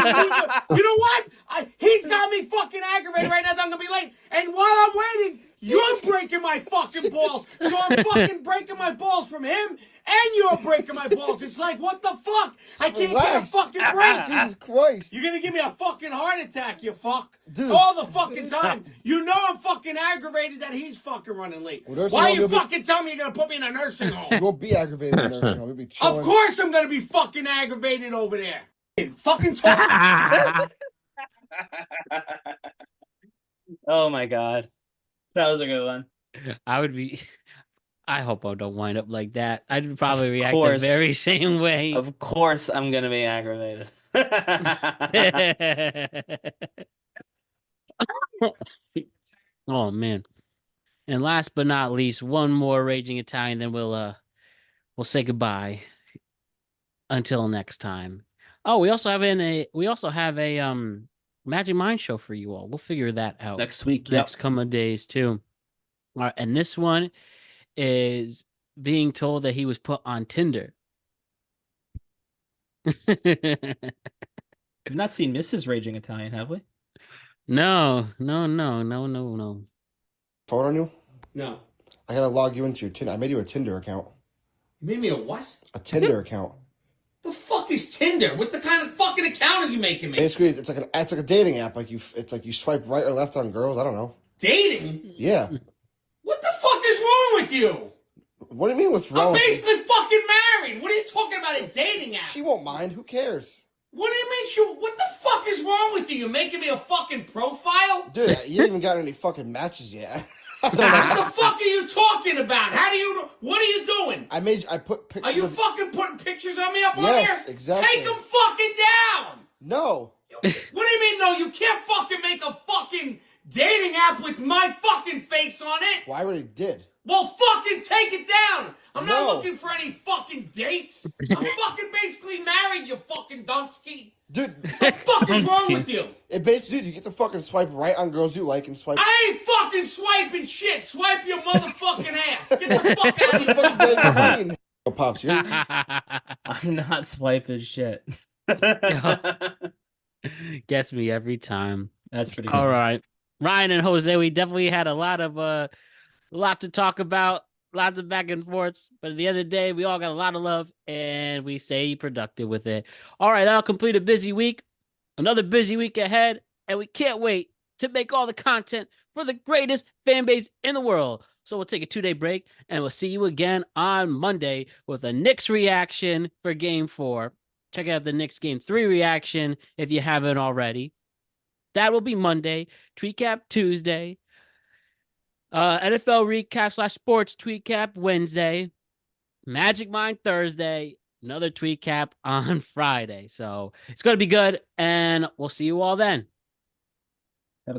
aggravated. You know what? He's got me fucking aggravated right now that I'm gonna be late. And while I'm waiting, you're breaking my fucking balls. So I'm fucking breaking my balls from him, and you're breaking my balls. It's like, what the fuck? I can't get a fucking break. Jesus Christ. You're gonna give me a fucking heart attack, you fuck. Dude. All the fucking time. You know I'm fucking aggravated that he's fucking running late. Well, nursing Why home, you you'll be- fucking tell me you're gonna put me in a nursing You home? won't be aggravated in a nursing home. You'll be chilling. Of course I'm gonna be fucking aggravated over there. Fucking talk. Oh my god, that was a good one. I would be. I hope I don't wind up like that. I'd probably Of react course. the very same way. Of course, I'm gonna be aggravated. Oh man. And last but not least, one more Raging Italian, then we'll say goodbye until next time. Oh, we also have a Magic Mind show for you all. We'll figure that out Next week, next couple of days too. All right, and this one is being told that he was put on Tinder. We've not seen Mrs. Raging Italian, have we? No. Phone on you? No. I gotta log you into your Tinder. I made you a Tinder account. You made me a what? A Tinder account. The fuck is Tinder? What the kind of fucking account are you making me? Basically, it's like a dating app. It's like you swipe right or left on girls. I don't know. Dating? Yeah. What the fuck is wrong with you? What do you mean? What's wrong? I'm with you? basically fucking married. What are you talking about, a dating app? She won't mind. Who cares? What do you mean what the fuck is wrong with you? You're making me a fucking profile? Dude, you haven't even got any fucking matches yet. What the fuck are you talking about? What are you doing? I put pictures. Are you of... fucking putting pictures of me up on Yes, there? exactly. Take them fucking down! No. What do you mean no? You can't fucking make a fucking dating app with my fucking face on it! Well, I already did. Well, fucking take it down! I'm not No. looking for any fucking dates! I'm fucking basically married, you fucking Dunsky! Dude, what the fuck is wrong with you? It basically, dude, you get to fucking swipe right on girls you like and swipe. I ain't fucking swiping shit! Swipe your motherfucking ass! Get the fuck out of here! Oh, Pops, you? I'm not swiping shit. Gets me every time. That's pretty good. All right. Ryan and Jose, we definitely had a lot to talk about, lots of back and forth, but at the end of the day, we all got a lot of love and we stay productive with it. All right, that'll complete a busy week. Another busy week ahead, and we can't wait to make all the content for the greatest fan base in the world. So we'll take a 2-day break, and we'll see you again on Monday with a Knicks reaction for Game 4. Check out the Knicks Game 3 reaction if you haven't already. That will be Monday. Tweetcap Tuesday. NFL recap / sports tweetcap Wednesday. Magic Mind Thursday. Another tweetcap on Friday. So it's going to be good, and we'll see you all then.